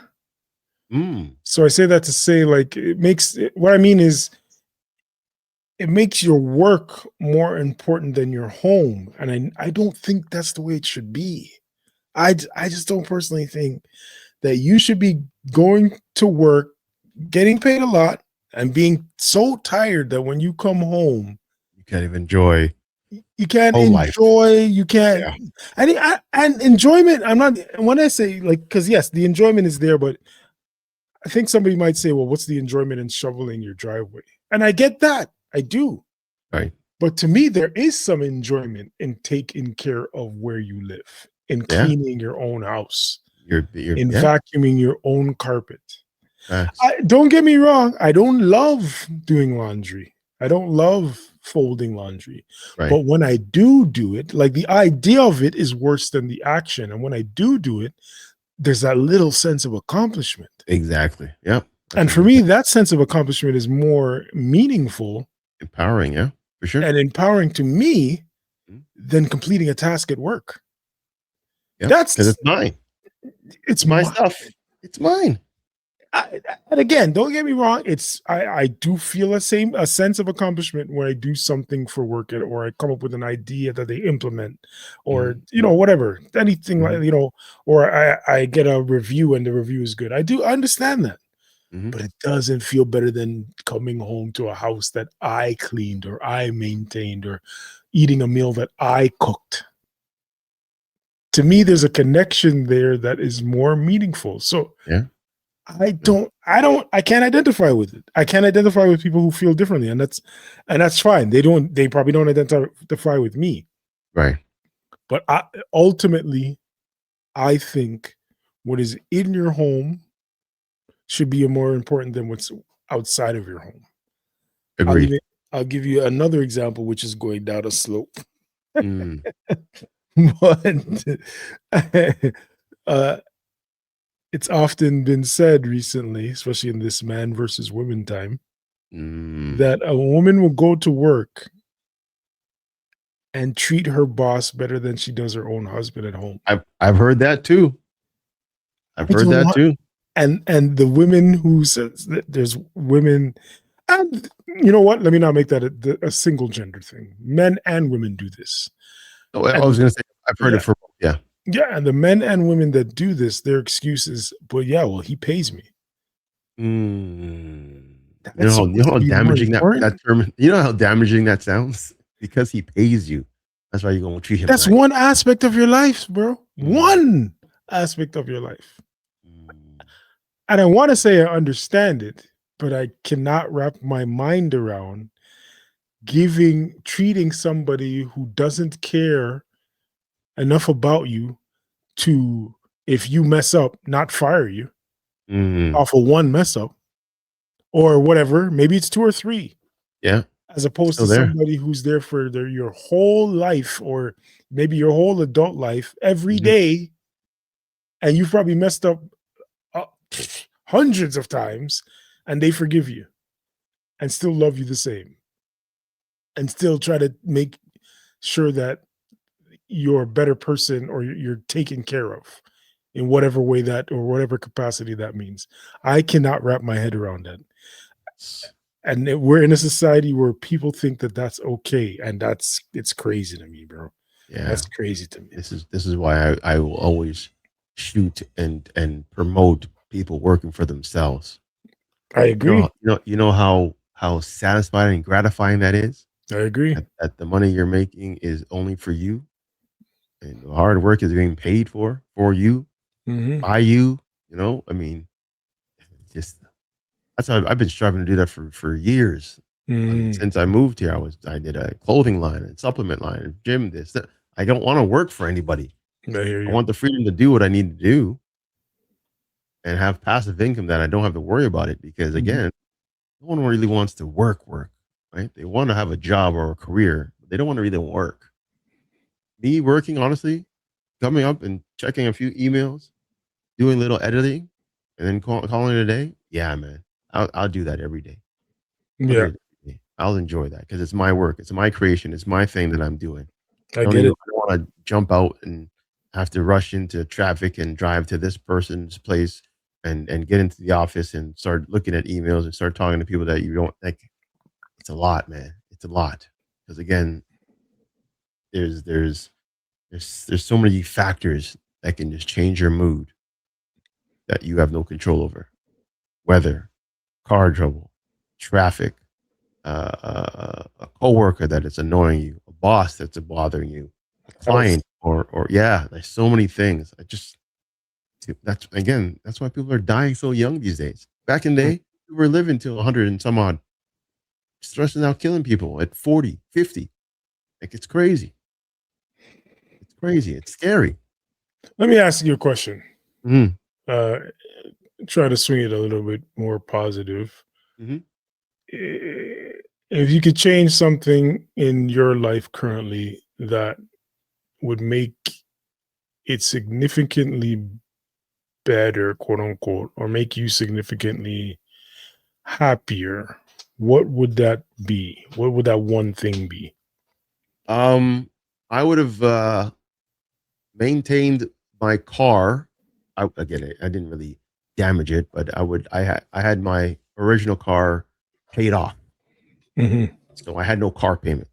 Mm. So I say that to say, like, what I mean is it makes your work more important than your home. And I don't think that's the way it should be. I just don't personally think that you should be going to work, getting paid a lot, and being so tired that when you come home, You can't even enjoy you can't whole life. enjoy, you can't. Yeah. And enjoyment, I'm not, when I say, like, because yes, the enjoyment is there, but I think somebody might say, well, what's the enjoyment in shoveling your driveway? And I get that. I do. Right. But to me, there is some enjoyment in taking care of where you live, in Yeah. cleaning your own house, You're in yeah. vacuuming your own carpet. Facts. Don't get me wrong. I don't love doing laundry. I don't love folding laundry. Right. But when I do it, like, the idea of it is worse than the action. And when I do it, there's that little sense of accomplishment. Exactly. Yep. That's And what for you me, said. that sense of accomplishment is more meaningful Empowering. Yeah. For sure. and empowering to me Mhm. than completing a task at work. Yep. Because That's it's mine. it's It's my my stuff. It's mine. and again, don't get me wrong. I do feel a sense of accomplishment when I do something for work, or I come up with an idea that they implement, or Mhm. whatever, anything, Mhm. like, or I get a review and the review is good. I understand that, Mhm. but it doesn't feel better than coming home to a house that I cleaned or I maintained, or eating a meal that I cooked. To me, there's a connection there that is more meaningful. So Yeah. Yeah. I can't identify with it. I can't identify with people who feel differently. And that's fine. They probably don't identify with me. Right. But ultimately, I think what is in your home should be more important than what's outside of your home. I'll Agreed. even I'll give you another example, which is going down a slope. Mm, But uh, it's often been said recently, especially in this man versus women time, mm. that a woman will go to work and treat her boss better than she does her own husband at home. I've heard that too. I've I heard don't that want, too. and the women who says that there's women, and you know what? Let me not make that a single gender thing. Men and women do this, Oh, I and was gonna say I've heard it yeah, for both. Yeah. yeah, and the men and women that do this, their excuse is, but yeah, well, he pays me. Mm. That's You know supposed to how be more damaging that important. term. You know how damaging that sounds because he pays you. That's why you're gonna treat him That's nice. one aspect of your life, bro. Mm, One aspect of your life. mm, And I want to say I understand it, but I cannot wrap my mind around treating somebody who doesn't care enough about you to, if you mess up, not fire you mm. off of one mess up or whatever. Maybe it's two or three, Yeah, as opposed still to there. somebody who's there for your whole life or maybe your whole adult life every Mhm. day. And you've probably messed up uh, hundreds of times and they forgive you and still love you the same and still try to make sure that you're a better person or you're taken care of in whatever way that or whatever capacity that means. I cannot wrap my head around that. And we're in a society where people think that that's okay, and it's crazy to me, bro. Yeah, That's crazy to me. this is why I will always shoot and promote people working for themselves. I agree. You know how satisfying and gratifying that is. I agree. That the money you're making is only for you, and the hard work is being paid for you Hmm. by you. You know, I mean, just that's how I've been striving to do that for years. Hmm. Since I moved here, I did a clothing line and supplement line, and gym this that. I don't want to work for anybody. I hear I you. want the freedom to do what I need to do and have passive income that I don't have to worry about it. Because Mhm. again, no one really wants to work, right? They want to have a job or a career, but they don't want to really work. Me working, honestly, coming up and checking a few emails, doing a little editing, and then calling it a day. Yeah, man, I'll do that every day. I'll do Yeah, it every day. I'll enjoy that because it's my work. It's my creation. It's my thing that I'm doing. I get it. I don't want to jump out and have to rush into traffic and drive to this person's place and get into the office and start looking at emails and start talking to people that you don't like. It's a lot, man. It's a lot because again, there's there's there's so many factors that can just change your mood that you have no control over. Weather, car trouble, traffic, a coworker that is annoying you, a boss that's bothering you, a Health. client, or yeah, there's so many things. That's why people are dying so young these days. Back in the Mm. day, we were living till 100 and some odd, stressing out, killing people at 40, 50. Like it's crazy. It's crazy. It's scary. Let me ask you a question. Mm-hmm. Uh, Try to swing it a little bit more positive. Mm-hmm. If you could change something in your life currently that would make it significantly better, quote unquote, or make you significantly happier, what would that be? What would that one thing be? I would have maintained my car. I didn't really damage it, but I had my original car paid off, Hmm. so I had no car payment,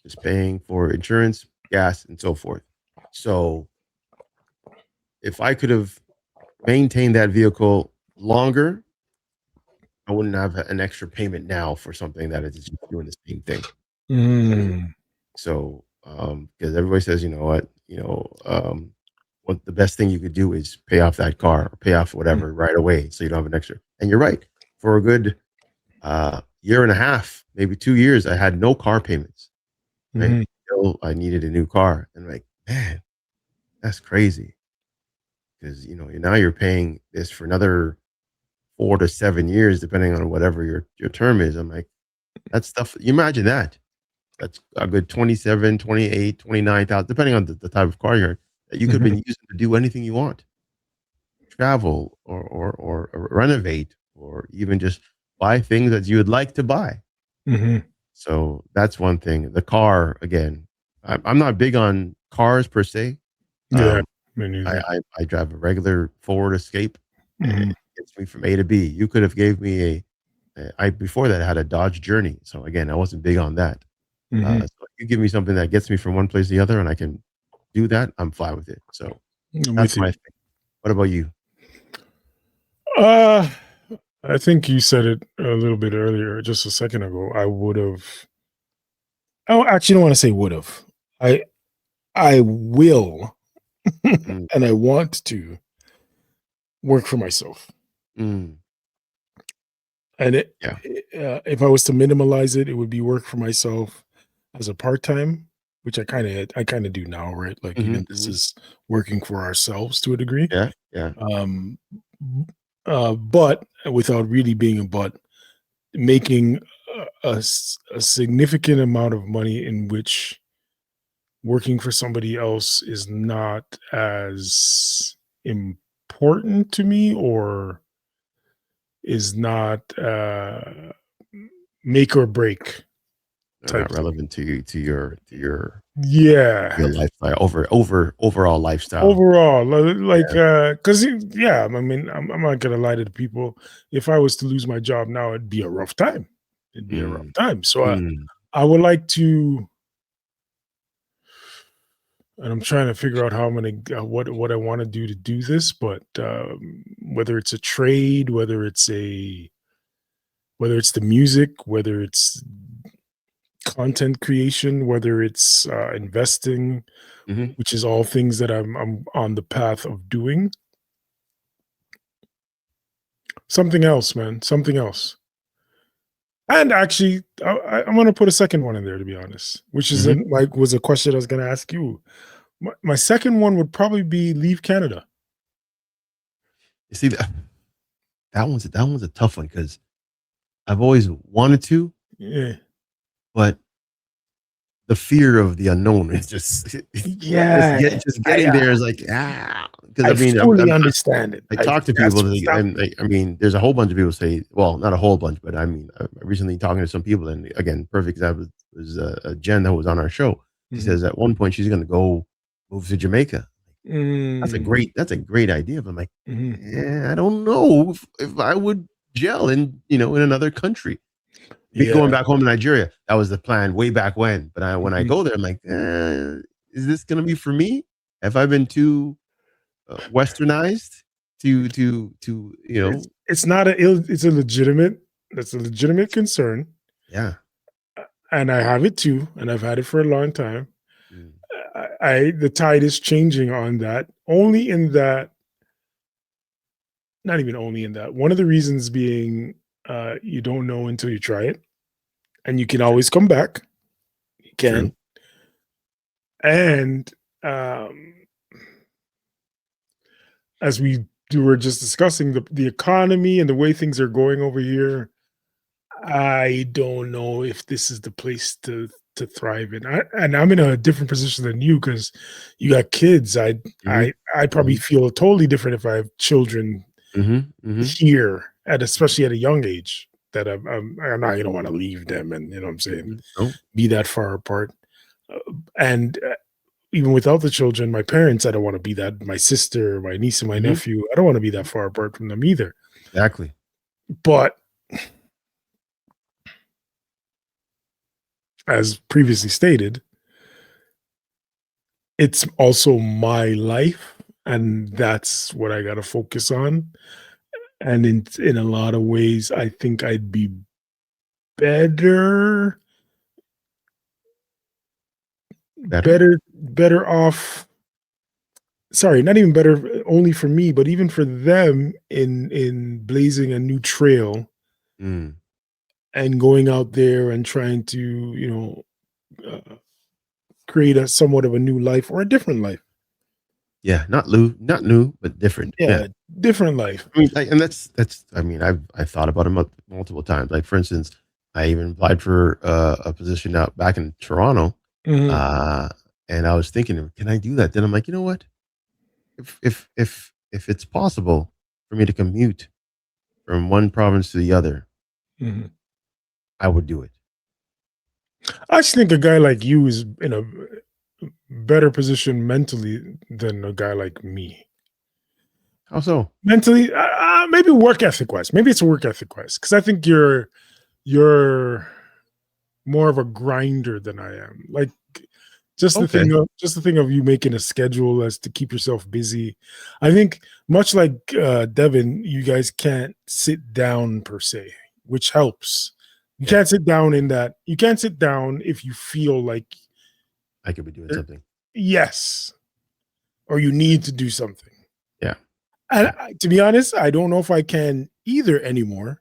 just paying for insurance, gas, and so forth. So if I could have maintained that vehicle longer, I wouldn't have an extra payment now for something that is just doing the same thing. Mm. So because everybody says, what the best thing you could do is pay off that car or pay off whatever right away, so you don't have an extra. And you're right. For a good year and a half, maybe 2 years, I had no car payments. Right, Hmm. until I needed a new car, and like Man, that's crazy. Because now you're paying this for another 4 to 7 years, depending on whatever your term is. I'm like, that's stuff. You imagine that. That's a good 27, 28, 29,000, depending on the type of car you're that you could have been Mhm, using to do anything you want, travel or renovate, or even just buy things that you would like to buy. mhm. So that's one thing. The car, again, I'm not big on cars per se. Yeah, Um, me I, neither. I drive a regular Ford Escape. It Mhm, gets me from A to B. You could have gave me I before that I had a Dodge Journey. So again, I wasn't big on that. mhm. So you give me something that gets me from one place to the other, and I can do that, I'm fine with it. So I'm that's with my you. thing. What about you? Uh, I think you said it a little bit earlier, just a second ago. I would have. I actually don't want to say would have. I will, Mm, and I want to work for myself. mm, And yeah. if I was to minimalize it, it would be work for myself as a part time, which I kind of do now, right? Like Hmm, even this hmm. is working for ourselves to a degree. Yeah, yeah. Um, but without really being a but, making a significant amount of money in which working for somebody else is not as important to me, or is not make or break They're type not thing. relevant to you, to your Yeah. lifestyle, overall lifestyle. Overall, like, Yeah. because yeah, I mean, I'm not gonna lie to the people. If I was to lose my job now, it'd be a rough time. It'd be a rough Mm, time. So mm. I would like to, and I'm trying to figure out how I'm gonna what I want to do this. But whether it's a trade, whether it's the music, whether it's content creation, whether it's investing, Mhm. which is all things that I'm on the path of doing. Something else, man. Something else. And actually, I'm gonna put a second one in there, to be honest, which is Mhm. like was a question I was gonna ask you. My second one would probably be leave Canada. You see, that one's a tough one because I've always wanted to, Yeah, but the fear of the unknown is just yeah. just I getting there is like, because I I mean, fully understand it. I talk to That's people, what stopped and me. I mean, there's a whole bunch of people say, well, not a whole bunch, but I mean, recently talking to some people, and again, perfect example was Jen that was on our show. She Mhm. says at one point she's going to go move to Jamaica. Mm, That's a great idea, but I'm like, mhm. I don't know if I would gel in another country. Going Yeah. back home to Nigeria, that was the plan way back when. But when I Mhm. go there, I'm like, is this going to be for me? Have I been too westernized to It's not a ill. It's a legitimate. That's a legitimate concern, yeah. and I have it too, and I've had it for a long time. Mm, The tide is changing on that. Only in that, not even only in that. One of the reasons being, you don't know until you try it, and you can always come back. You true. can, and um, as were just discussing the economy and the way things are going over here, I don't know if this is the place to thrive in. And I'm in a different position than you because you got kids. Hmm, I probably hmm, feel totally different if I have children hmm, hmm, here, at especially at a young age. That I'm not. You don't want to leave them, and you know what I'm saying, hmm. No. be that far apart. Uh, and even without the children, my parents, I don't want to be that. My sister, my niece, and my Hmm. nephew, I don't want to be that far apart from them either. Exactly. But as previously stated, it's also my life, and that's what I got to focus on. And in a lot of ways, I think I'd be better Better. better off. Sorry, not even better only for me, but even for them in blazing a new trail Mm, and going out there and trying to, uh, create a somewhat of a new life or a different life. Yeah, not new, but different. Yeah. Yeah, different life. I mean, and that's. I mean, I thought about it multiple times. Like for instance, I even applied for a position out back in Toronto, Mhm. uh, and I was thinking, can I do that? Then I'm like, you know what? If it's possible for me to commute from one province to the other, Mhm. I would do it. I just think a guy like you is in a better position mentally than a guy like me. How so? Mentally, maybe work ethic wise. Maybe it's work ethic wise because I think you're more of a grinder than I am. Like Okay. just the thing of you making a schedule as to keep yourself busy. I think much like Devin, you guys can't sit down per se, which helps. You Yeah, can't sit down in that. You can't sit down if you feel like I could be doing there- something. yes, or you need to do something. Yeah, And yeah. to be honest, I don't know if I can either anymore,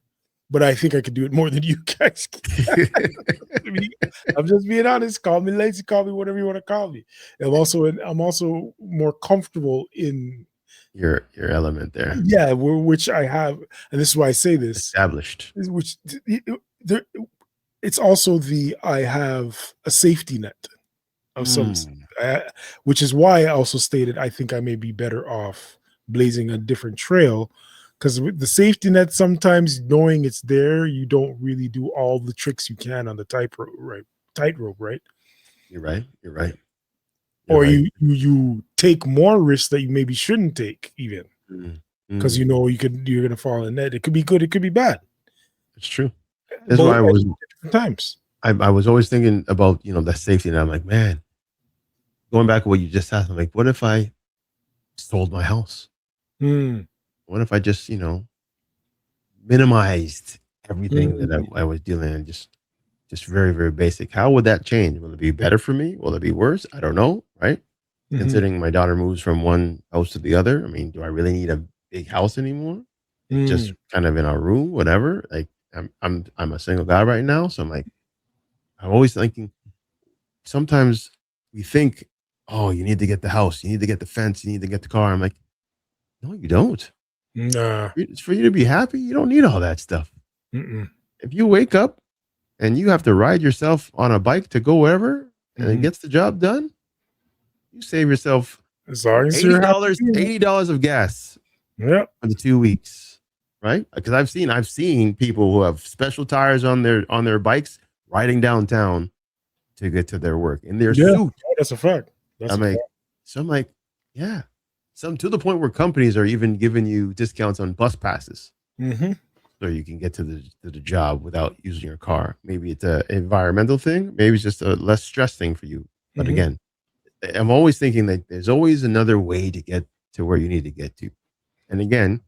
but I think I could do it more than you guys can. I mean, I'm just being honest. Call me lazy, call me whatever you want to call me. I'm also more comfortable in Your element there yeah, which I have, and this is why I say this, established. which there, it's also the I have a safety net of Mm, uh, which is why I also stated I think I may be better off blazing a different trail because with the safety net, sometimes knowing it's there, you don't really do all the tricks you can on the tightrope, right? Tightrope, right? you're right. You're right. You're Or right. you take more risks that you maybe shouldn't take, even Mm, because mm, you're gonna fall in that. It could be good, it could be bad. it's true. That's Both why at different times. I was always thinking about the safety, and I'm like, man, going back to what you just asked, I'm like, what if I sold my house? Mm, What if I just minimized everything that mm, I was dealing in, just very very basic? How would that change? Will it be better for me? Will it be worse? I don't know. Right? mhm, Considering my daughter moves from one house to the other, I mean, do I really need a big house anymore? It's just mm, kind of in our room, whatever. Like I'm a single guy right now, so I'm always thinking. Sometimes we think, oh, you need to get the house, you need to get the fence, you need to get the car. I'm like, no, you don't. nah, It's for you to be happy. You don't need all that stuff. mm-mm, If you wake up and you have to ride yourself on a bike to go wherever and it mhm. gets the job done, you save yourself As long as eighty you're happy dollars, doing it. $80 of gas Yeah. for the 2 weeks, right? Because I've seen people who have special tires on their bikes riding downtown to get to their work in their Yeah, suit. that's a fact. That's I'm a fact. like, so I'm like, yeah, some to the point where companies are even giving you discounts on bus passes Mhm, so you can get to the job without using your car. Maybe it's a environmental thing. Maybe it's just a less stress thing for you. But mhm, again, I'm always thinking that there's always another way to get to where you need to get to. And again,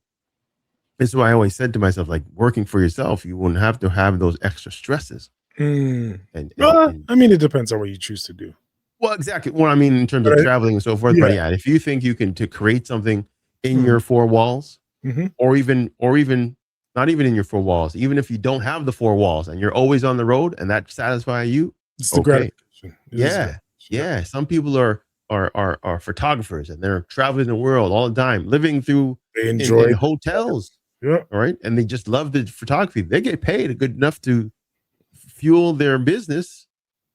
this is why I always said to myself, like working for yourself, you wouldn't have to have those extra stresses. mm. And I mean, it depends on what you choose to do. well, exactly. Well, I mean, in terms But of traveling and so forth. yeah. But yeah, if you think you can to create something in Mhm, your four walls, mhm. or even not even in your four walls, even if you don't have the four walls and you're always on the road and that satisfies you, It's the okay. gratification. It is Yeah. gratification. Yep. Yeah. Some people are photographers and they're traveling the world all the time, living through They in enjoy hotels. yeah. All right. And they just love the photography. They get paid good enough to fuel their business,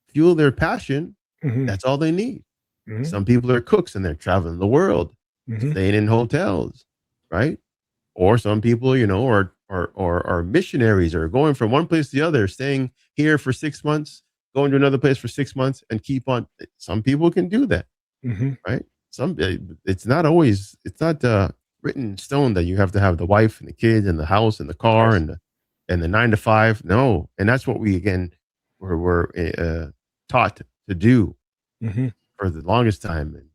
fuel their passion. Mhm, That's all they need. mhm, Some people are cooks and they're traveling the world, mhm, staying in hotels, right? Or some people, are missionaries or going from one place to the other, staying here for 6 months, going to another place for 6 months, and keep on. Some people can do that, mhm. right? It's not written in stone that you have to have the wife and the kids and the house and the car Yes. and the 9 to 5. No, and that's what we again were taught to do Mhm. for the longest time. And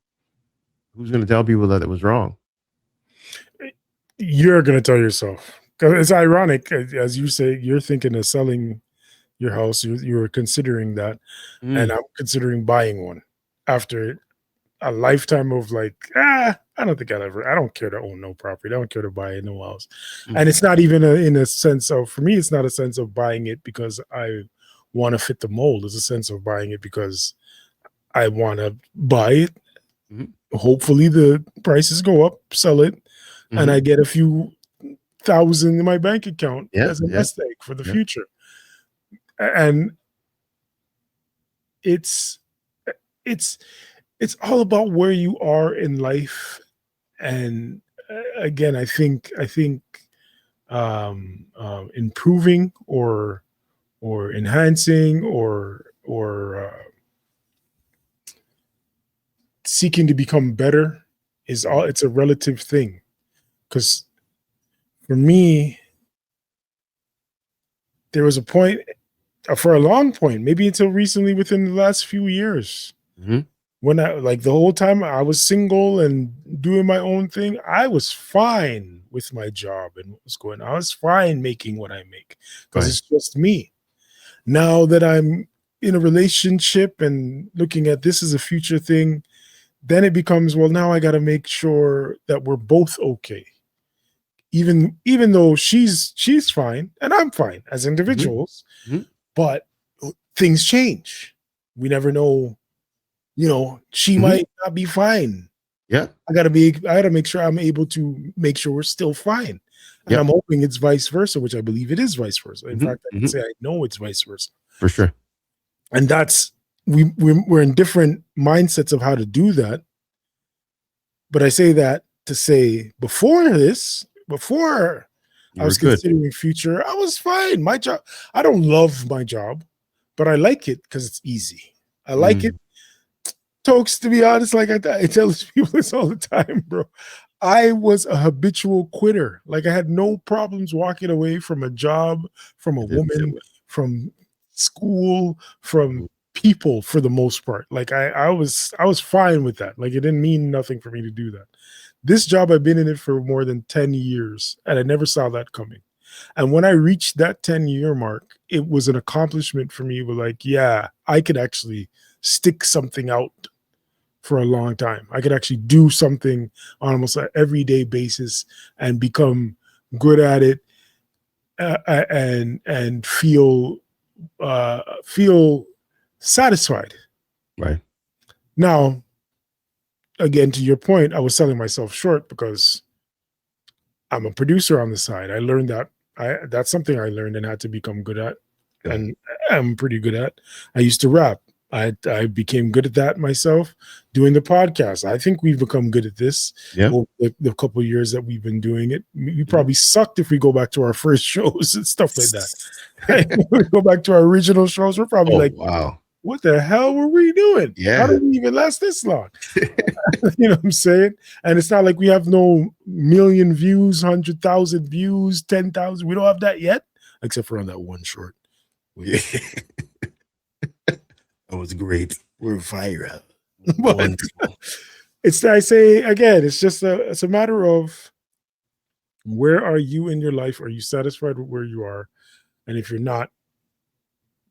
who's going to tell people that it was wrong? You're gonna tell yourself. 'Cause it's ironic, as you say, you're thinking of selling your house. You're considering that, and Mm, I'm considering buying one after a lifetime of like, I don't think I don't care to own no property. I don't care to buy no house. And mm, it's not even in a sense of, for me, it's not a sense of buying it because I want to fit the mold. It's a sense of buying it because I want to buy it. Mhm. Hopefully the prices go up, sell it, and Mhm. I get a few thousand in my bank account Yeah, as a yeah, nest egg for the yeah. future. And it's it's it's all about where you are in life. And again, I think improving or enhancing or seeking to become better is all. Mhm. It's a relative thing. Because for me, there was a point, for a long point, maybe until recently, within the last few years, Mhm. when I, like, the whole time I was single and doing my own thing, I was fine with my job and what was going on. I was fine making what I make because Right. it's just me. Now that I'm in a relationship and looking at this as a future thing, then it becomes, well, now I got to make sure that we're both okay. Even though she's fine and I'm fine as Mhm. individuals, Mhm. but things change. We never know, she Mhm. might not be fine. Yeah. I gotta make sure I'm able to make sure we're still fine. And Yep. I'm hoping it's vice versa, which I believe it is vice versa. In Mhm. fact, I can Mhm. say I know it's vice versa. For sure. And that's we're in different mindsets of how to do that. But I say that to say, before I You were was good. considering future, I was fine. My job, I don't love my job, but I like it because it's easy. I like it. Mm. Toks, to be honest, like I tell people this all the time, bro. I was a habitual quitter. Like, I had no problems walking away from a job, from a I did woman, too. from school, from Mhm. people, for the most part. Like, I was fine with that. Like, it didn't mean nothing for me to do that. This job, I've been in it for more than 10 years, and I never saw that coming. And when I reached that 10-year mark, it was an accomplishment for me. With, like, yeah, I could actually stick something out for a long time. I could actually do something on almost an everyday basis and become good at it, and feel satisfied. Right. Now, again, to your point, I was selling myself short because I'm a producer on the side. I learned that. That's something I learned and had to become good at, Good. and I'm pretty good at. I used to rap. I became good at that myself doing the podcast. I think we've become good at this Yeah. over the couple of years that we've been doing it. We Mhm. probably sucked if we go back to our first shows and stuff like that. We go back to our original shows. We're probably Oh, like, wow. what the hell were we doing? How Yeah. did we even last this long? You know what I'm saying? And it's not like we have no million views, 100,000 views, 10,000. We don't have that yet, except for on that one short. Yeah. That was great. We're viral. But Wonderful. I say again, it's a matter of, where are you in your life? Are you satisfied with where you are? And if you're not,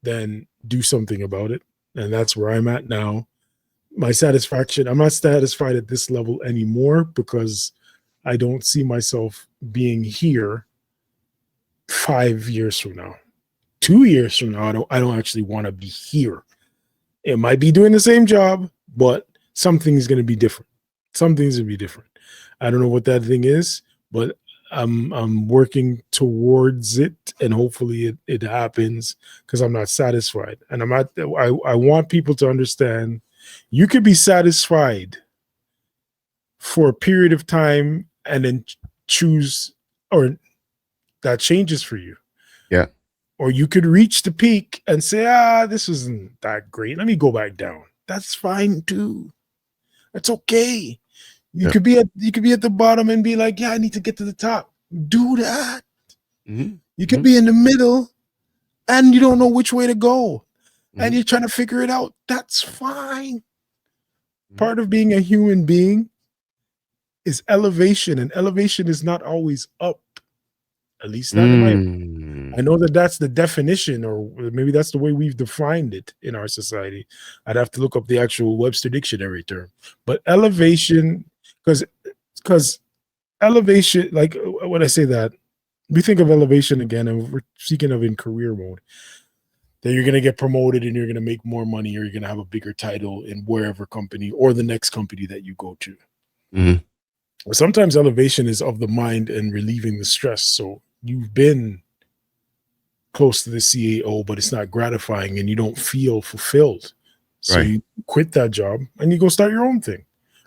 then do something about it. And that's where I'm at now. My satisfaction, I'm not satisfied at this level anymore because I don't see myself being here 5 years from now. 2 years from now, I don't actually want to be here. It might be doing the same job, but something's going to be different. Something's going to be different. I don't know what that thing is, but I'm working towards it, and hopefully it happens, because I'm not satisfied. And I want people to understand, you could be satisfied for a period of time and then choose, or that changes for you. Yeah. Or you could reach the peak and say, this isn't that great. Let me go back down. That's fine too. That's okay. Yeah. You could be at the bottom and be like, yeah, I need to get to the top. Do that. Mhm. You could Mhm. be in the middle and you don't know which way to go and Mhm. you're trying to figure it out. That's fine. Mhm. Part of being a human being is elevation, and elevation is not always up. At least not in my. I Mm. know that that's the definition, or maybe that's the way we've defined it in our society. I'd have to look up the actual Webster dictionary term. But elevation, because elevation, like, when I say that, we think of elevation again, and we're speaking of in career mode. that you're going to get promoted and you're going to make more money, or you're going to have a bigger title in wherever company or the next company that you go to. Mm-hmm. Sometimes elevation is of the mind and relieving the stress. So you've been close to the CAO, but it's not gratifying and you don't feel fulfilled. So Right. you quit that job and you go start your own thing.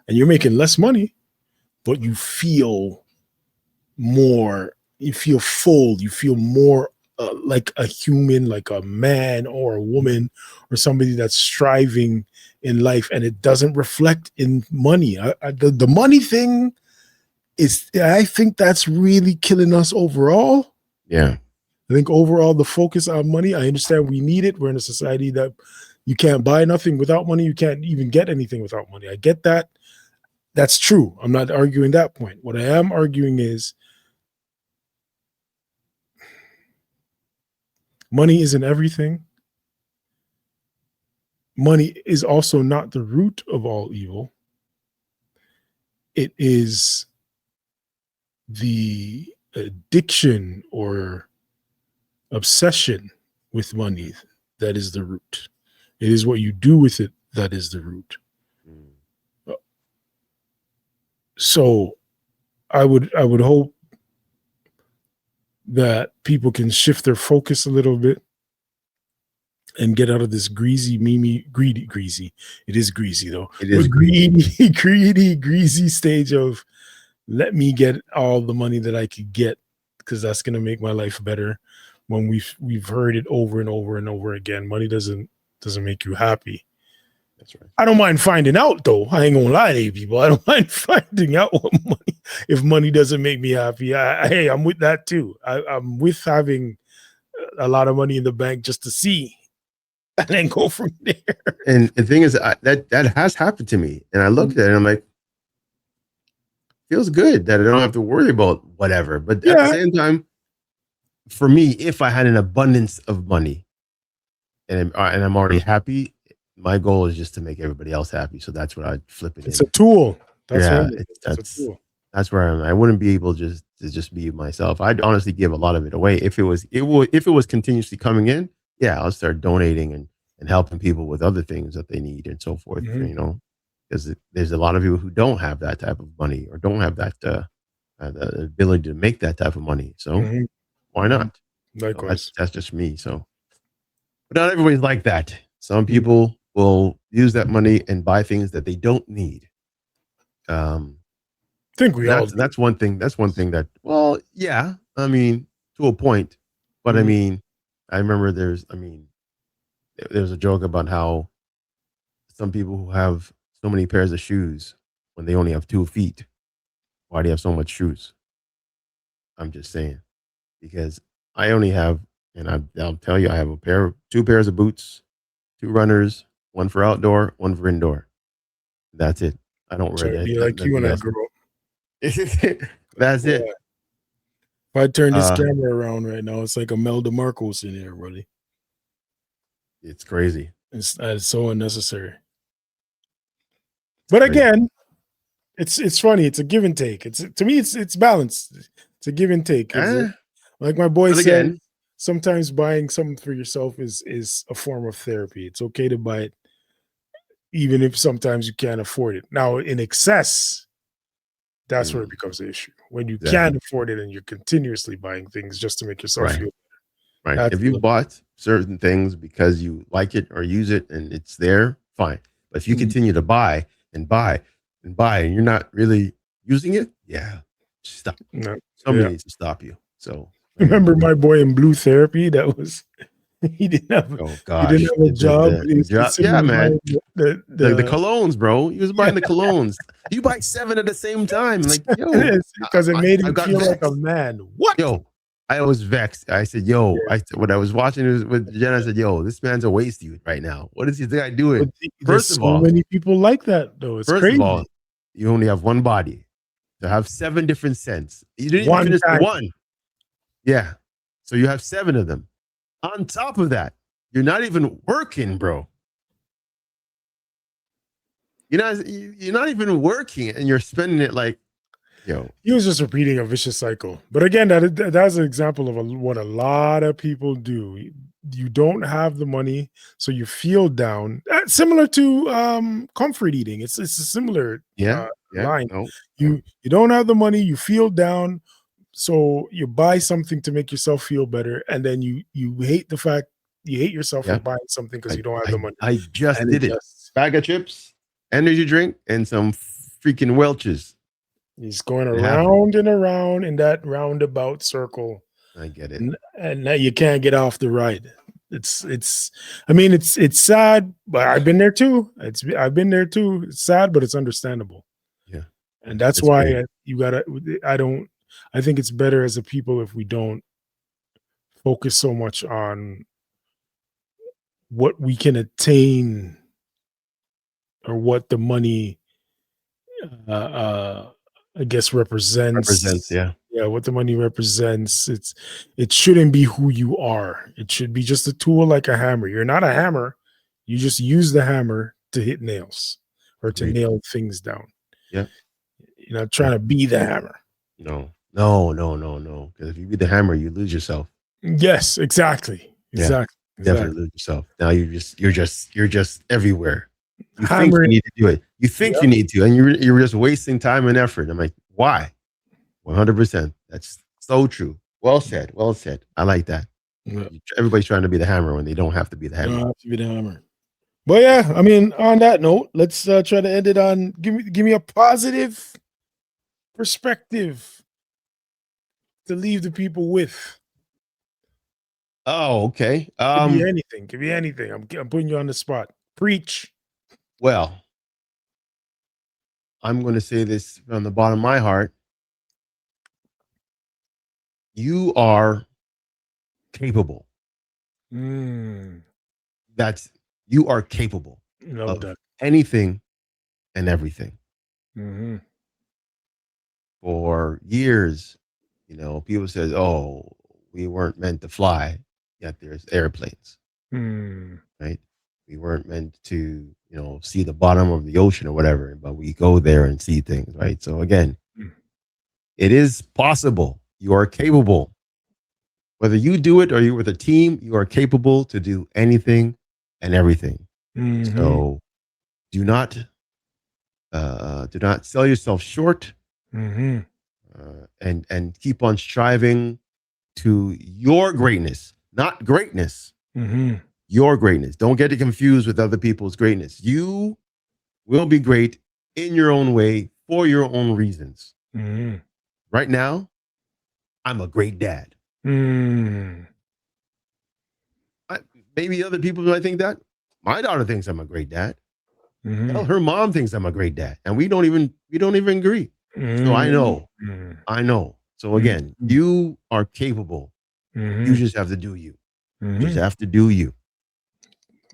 And you're making less money, but you feel more, you feel full, you feel more like a human, like a man or a woman or somebody that's striving in life, and it doesn't reflect in money. The money thing is, I think that's really killing us overall. Yeah. I think overall the focus on money, I understand we need it. We're in a society that you can't buy nothing without money. You can't even get anything without money. I get that. That's true. I'm not arguing that point. What I am arguing is money isn't everything. Money is also not the root of all evil. It is the addiction or obsession with money that is the root. It is what you do with it that is the root. So I would hope that people can shift their focus a little bit and get out of this greasy. It is greasy though. It is greedy, greasy stage of let me get all the money that I could get because that's going to make my life better. When we've heard it over and over and over again, money doesn't make you happy. That's right. I don't mind finding out though. I ain't gonna lie to you people. I don't mind finding out what money, if money doesn't make me happy. Hey, I'm with that too. I'm with having a lot of money in the bank just to see and then go from there. And the thing is, that has happened to me. And I looked at it and I'm like, feels good that I don't have to worry about whatever. But at the same time, for me, if I had an abundance of money and I'm already happy, my goal is just to make everybody else happy. So that's what I'd flip it. It's a tool. That's where I wouldn't be able to just be myself. I'd honestly give a lot of it away. If it was continuously coming in, yeah, I'll start donating and helping people with other things that they need and so forth. Mm-hmm. You know, because there's a lot of people who don't have that type of money or don't have that the ability to make that type of money. So why not? Likewise. So that's just me. So, but not everybody's like that. Some people will use that money and buy things that they don't need. I think that's one thing. That's one thing that, well, yeah, I mean, to a point, but I mean, I remember there's a joke about how some people who have so many pairs of shoes when they only have 2 feet, why do you have so much shoes? I'm just saying, because I only have, and I'll tell you, I have 2 pairs of boots, 2 runners, 1 for outdoor, 1 for indoor. That's it. I don't wear that. Be like you when I grow up. That's it. If I turn this camera around right now, it's like a Mel DeMarcos in here, buddy. It's crazy. It's so unnecessary. But again, it's funny. It's a give and take. To me, it's balanced. It's a give and take. Like my boy said, sometimes buying something for yourself is a form of therapy. It's okay to buy it, even if sometimes you can't afford it. Now, in excess, that's where it becomes an issue. When you can't afford it and you're continuously buying things just to make yourself feel better. Right. If you bought certain things because you like it or use it and it's there, fine. But if you continue to buy and buy and buy and you're not really using it, stop. Somebody needs to stop you. So remember my boy in Blue Therapy? That was he didn't have a job. Yeah, man. The colognes, bro. He was buying the colognes. You buy 7 at the same time. Like, yo. Because it made him feel like a man. What? Yo, I was vexed. I said, yo, when I was watching it with Jen, I said, yo, this man's a waste dude right now. What is this guy doing? First of all, many people like that, though. It's crazy. First of all, you only have one body. To have 7 different scents. You didn't even finish the 1. Yeah. So you have 7 of them. On top of that, you're not even working, bro. You're not even working, and you're spending it like, yo. He was just repeating a vicious cycle. But again, that's an example of what a lot of people do. you don't have the money, so you feel down. Similar to comfort eating. It's a similar Yeah, yeah, line. no, yeah, You don't have the money, you feel down, so you buy something to make yourself feel better, and then you hate the fact you hate yourself for yeah. buying something because I you don't have I the money, I just and it did it. just Bag of chips, energy drink, and some freaking Welch's. is going It happened. around and around in that roundabout circle, I get it. and now you can't get off the ride. It's I mean it's sad, but I've been there too. I've been there too. It's sad, but it's understandable. Yeah, yeah, And that's it's why great. you gotta I think it's better as a people if we don't focus so much on what we can attain or what the money uh I guess Represents, represents. yeah. Yeah, what the money represents. It shouldn't be who you are. It should be just a tool like a hammer. You're not a hammer. You just use the hammer to hit nails or to Agreed. nail things down. Yeah, You're not yeah. trying to be the hammer. No, no, no, no, no. Because if you be the hammer, you lose yourself. Yes, exactly. Yeah, Exactly. definitely Exactly. lose yourself. Now you're just everywhere. You think you Hammering. need to do it. You think Yep. you need to, and you're just wasting time and effort. I'm like, why? 100%. That's so true. Well said. Well said. I like that. Yep. Everybody's trying to be the hammer when they don't have to be the You don't hammer. have to be the hammer. But yeah, I mean, on that note, let's try to end it on give me a positive perspective to leave the people with. Oh, okay. Could be anything. Could be anything. I'm putting you on the spot. Preach. Well, I'm going to say this from the bottom of my heart. You are capable. Mm, That's you are capable love of that. anything and everything. Mm-hmm. For years, people said, "Oh, we weren't meant to fly." Yet there's airplanes, Mm, right? We weren't meant to, see the bottom of the ocean or whatever, but we go there and see things, right? So again, mm, it is possible. You are capable. Whether you do it or you're with a team, you are capable to do anything and everything. mm-hmm. So do not sell yourself short, Mm-hmm. and keep on striving to your greatness, not greatness, Mm-hmm. your greatness. Don't get it confused with other people's greatness. You will be great in your own way for your own reasons. Mm-hmm. Right now, I'm a great dad. Mm, I, Maybe other people might think that. My daughter thinks I'm a great dad. mm-hmm. Hell, her mom thinks I'm a great dad, and we don't even agree. So I Mm, know, I know. So mm, again, you are capable. You mhm, just have to do you. You just mhm. have to do you.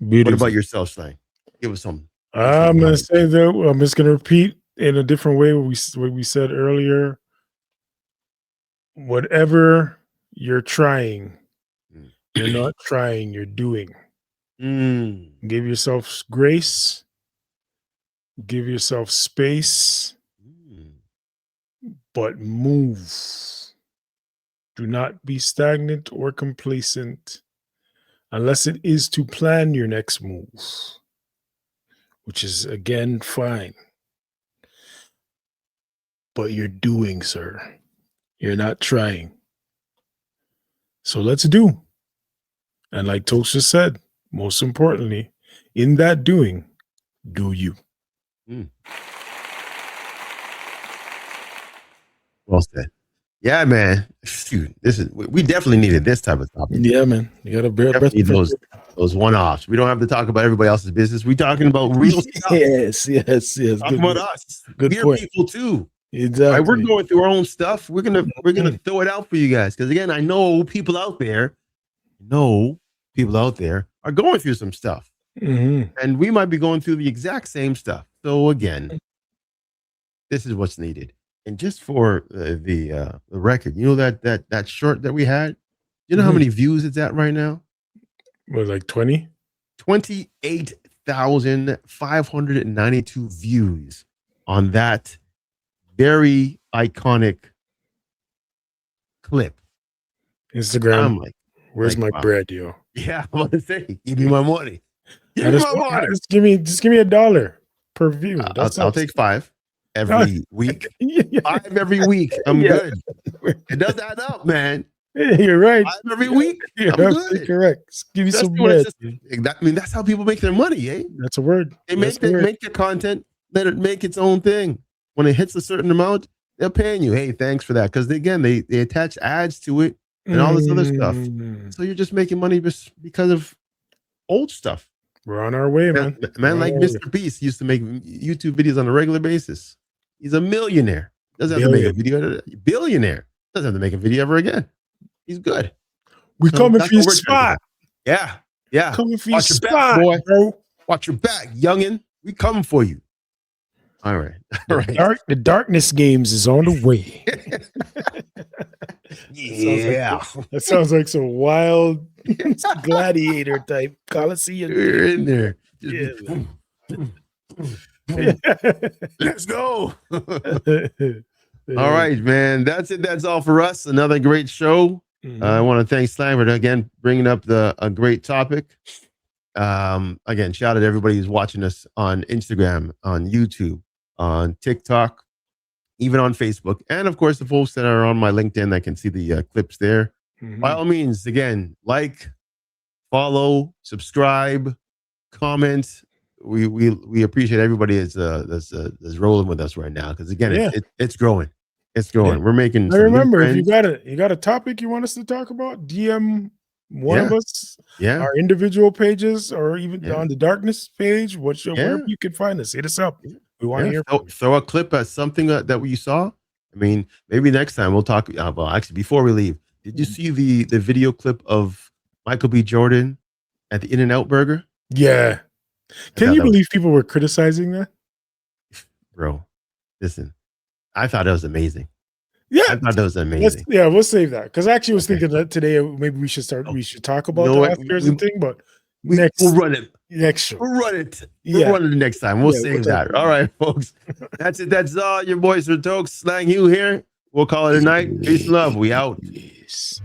What about Beautiful. yourself, Slang? Give us some I'm gonna knowledge. say that I'm just gonna repeat in a different way what we said earlier. Whatever you're trying, Mm. you're not trying, you're doing. Mm. Give yourself grace, give yourself space, Mm. but move. Do not be stagnant or complacent unless it is to plan your next move, which is again fine. But you're doing, sir. You're not trying. So let's do. And like Toks just said, most importantly, in that doing, do you. Mm. Well said. Yeah, man. Shoot, we definitely needed this type of topic. Yeah, man. You got a breath Definitely of need fresh those one-offs. We don't have to talk about everybody else's business. We talking about air. real stuff. Yes. Talking Good, about good, us. good We're point. people too. Right? We're Exactly. going through our own stuff. We're gonna Mhm, throw it out for you guys. Because again, I know people out there are going through some stuff. mhm, And we might be going through the exact same stuff. So again, this is what's needed. And just for the record, that short that we had, you know how mhm. many views it's at right now? Was like 20? 28,592 views on that very iconic clip. Instagram, I'm like, where's my wow. bread, yo? Yeah, I'm gonna say, give me my money. Give me my money. Just give me $1 per view. I'll take 5 every week. Yeah. 5 every week. I'm good. It does add up, man. You're right. 5 every week. You're I'm absolutely good. correct. Just give me some Especially when bread. it's just, I mean, that's how people make their money, eh? That's a word. They make the content, let it make its own thing. When it hits a certain amount, they're paying you. Hey, thanks for that. Because again, they attach ads to it and all this other stuff. So you're just making money just because of old stuff. We're on our way, man. Man like Mr. Beast used to make YouTube videos on a regular basis. He's a millionaire. Doesn't have to make a video. Billionaire. Doesn't have to make a video ever again. He's good. We coming for your spot. Yeah. Yeah. Coming for your Watch your spot, back, boy. bro. Watch your back, youngin'. We coming for you. All right. All right. The darkness games is on the way. Yeah. That sounds like some wild gladiator type Coliseum. You're in there. Yeah. Let's go. All right, man. That's it. That's all for us. Another great show. I want to thank Slang for again bringing up a great topic. Again, shout out to everybody who's watching us on Instagram, on YouTube, on TikTok, even on Facebook, and of course the folks that are on my LinkedIn that can see the clips there. By all means, again, like, follow, subscribe, comment. We appreciate everybody that's rolling with us right now, because again, it's growing. It's growing. Yeah. We're making. I remember, if you got a topic you want us to talk about, DM one of us. Yeah, our individual pages, or even on the darkness page. Wherever you can find us, hit us up. We want to hear. Throw a clip at something that you saw. I mean, maybe next time we'll talk. Well, actually, before we leave, did you see the video clip of Michael B. Jordan at the In-N-Out Burger? Yeah. Can you believe people were criticizing that? Bro, listen, I thought it was amazing. Yeah, I thought that was amazing. We'll save that, because I actually was thinking that today maybe we should talk about the Oscars thing, but we'll run it next show. We'll run it. We'll run it next time. We'll save that. All right, folks. That's it. That's all. Your boys from Toks, Slang Hugh here. We'll call it a night. Peace and love. We out. Peace.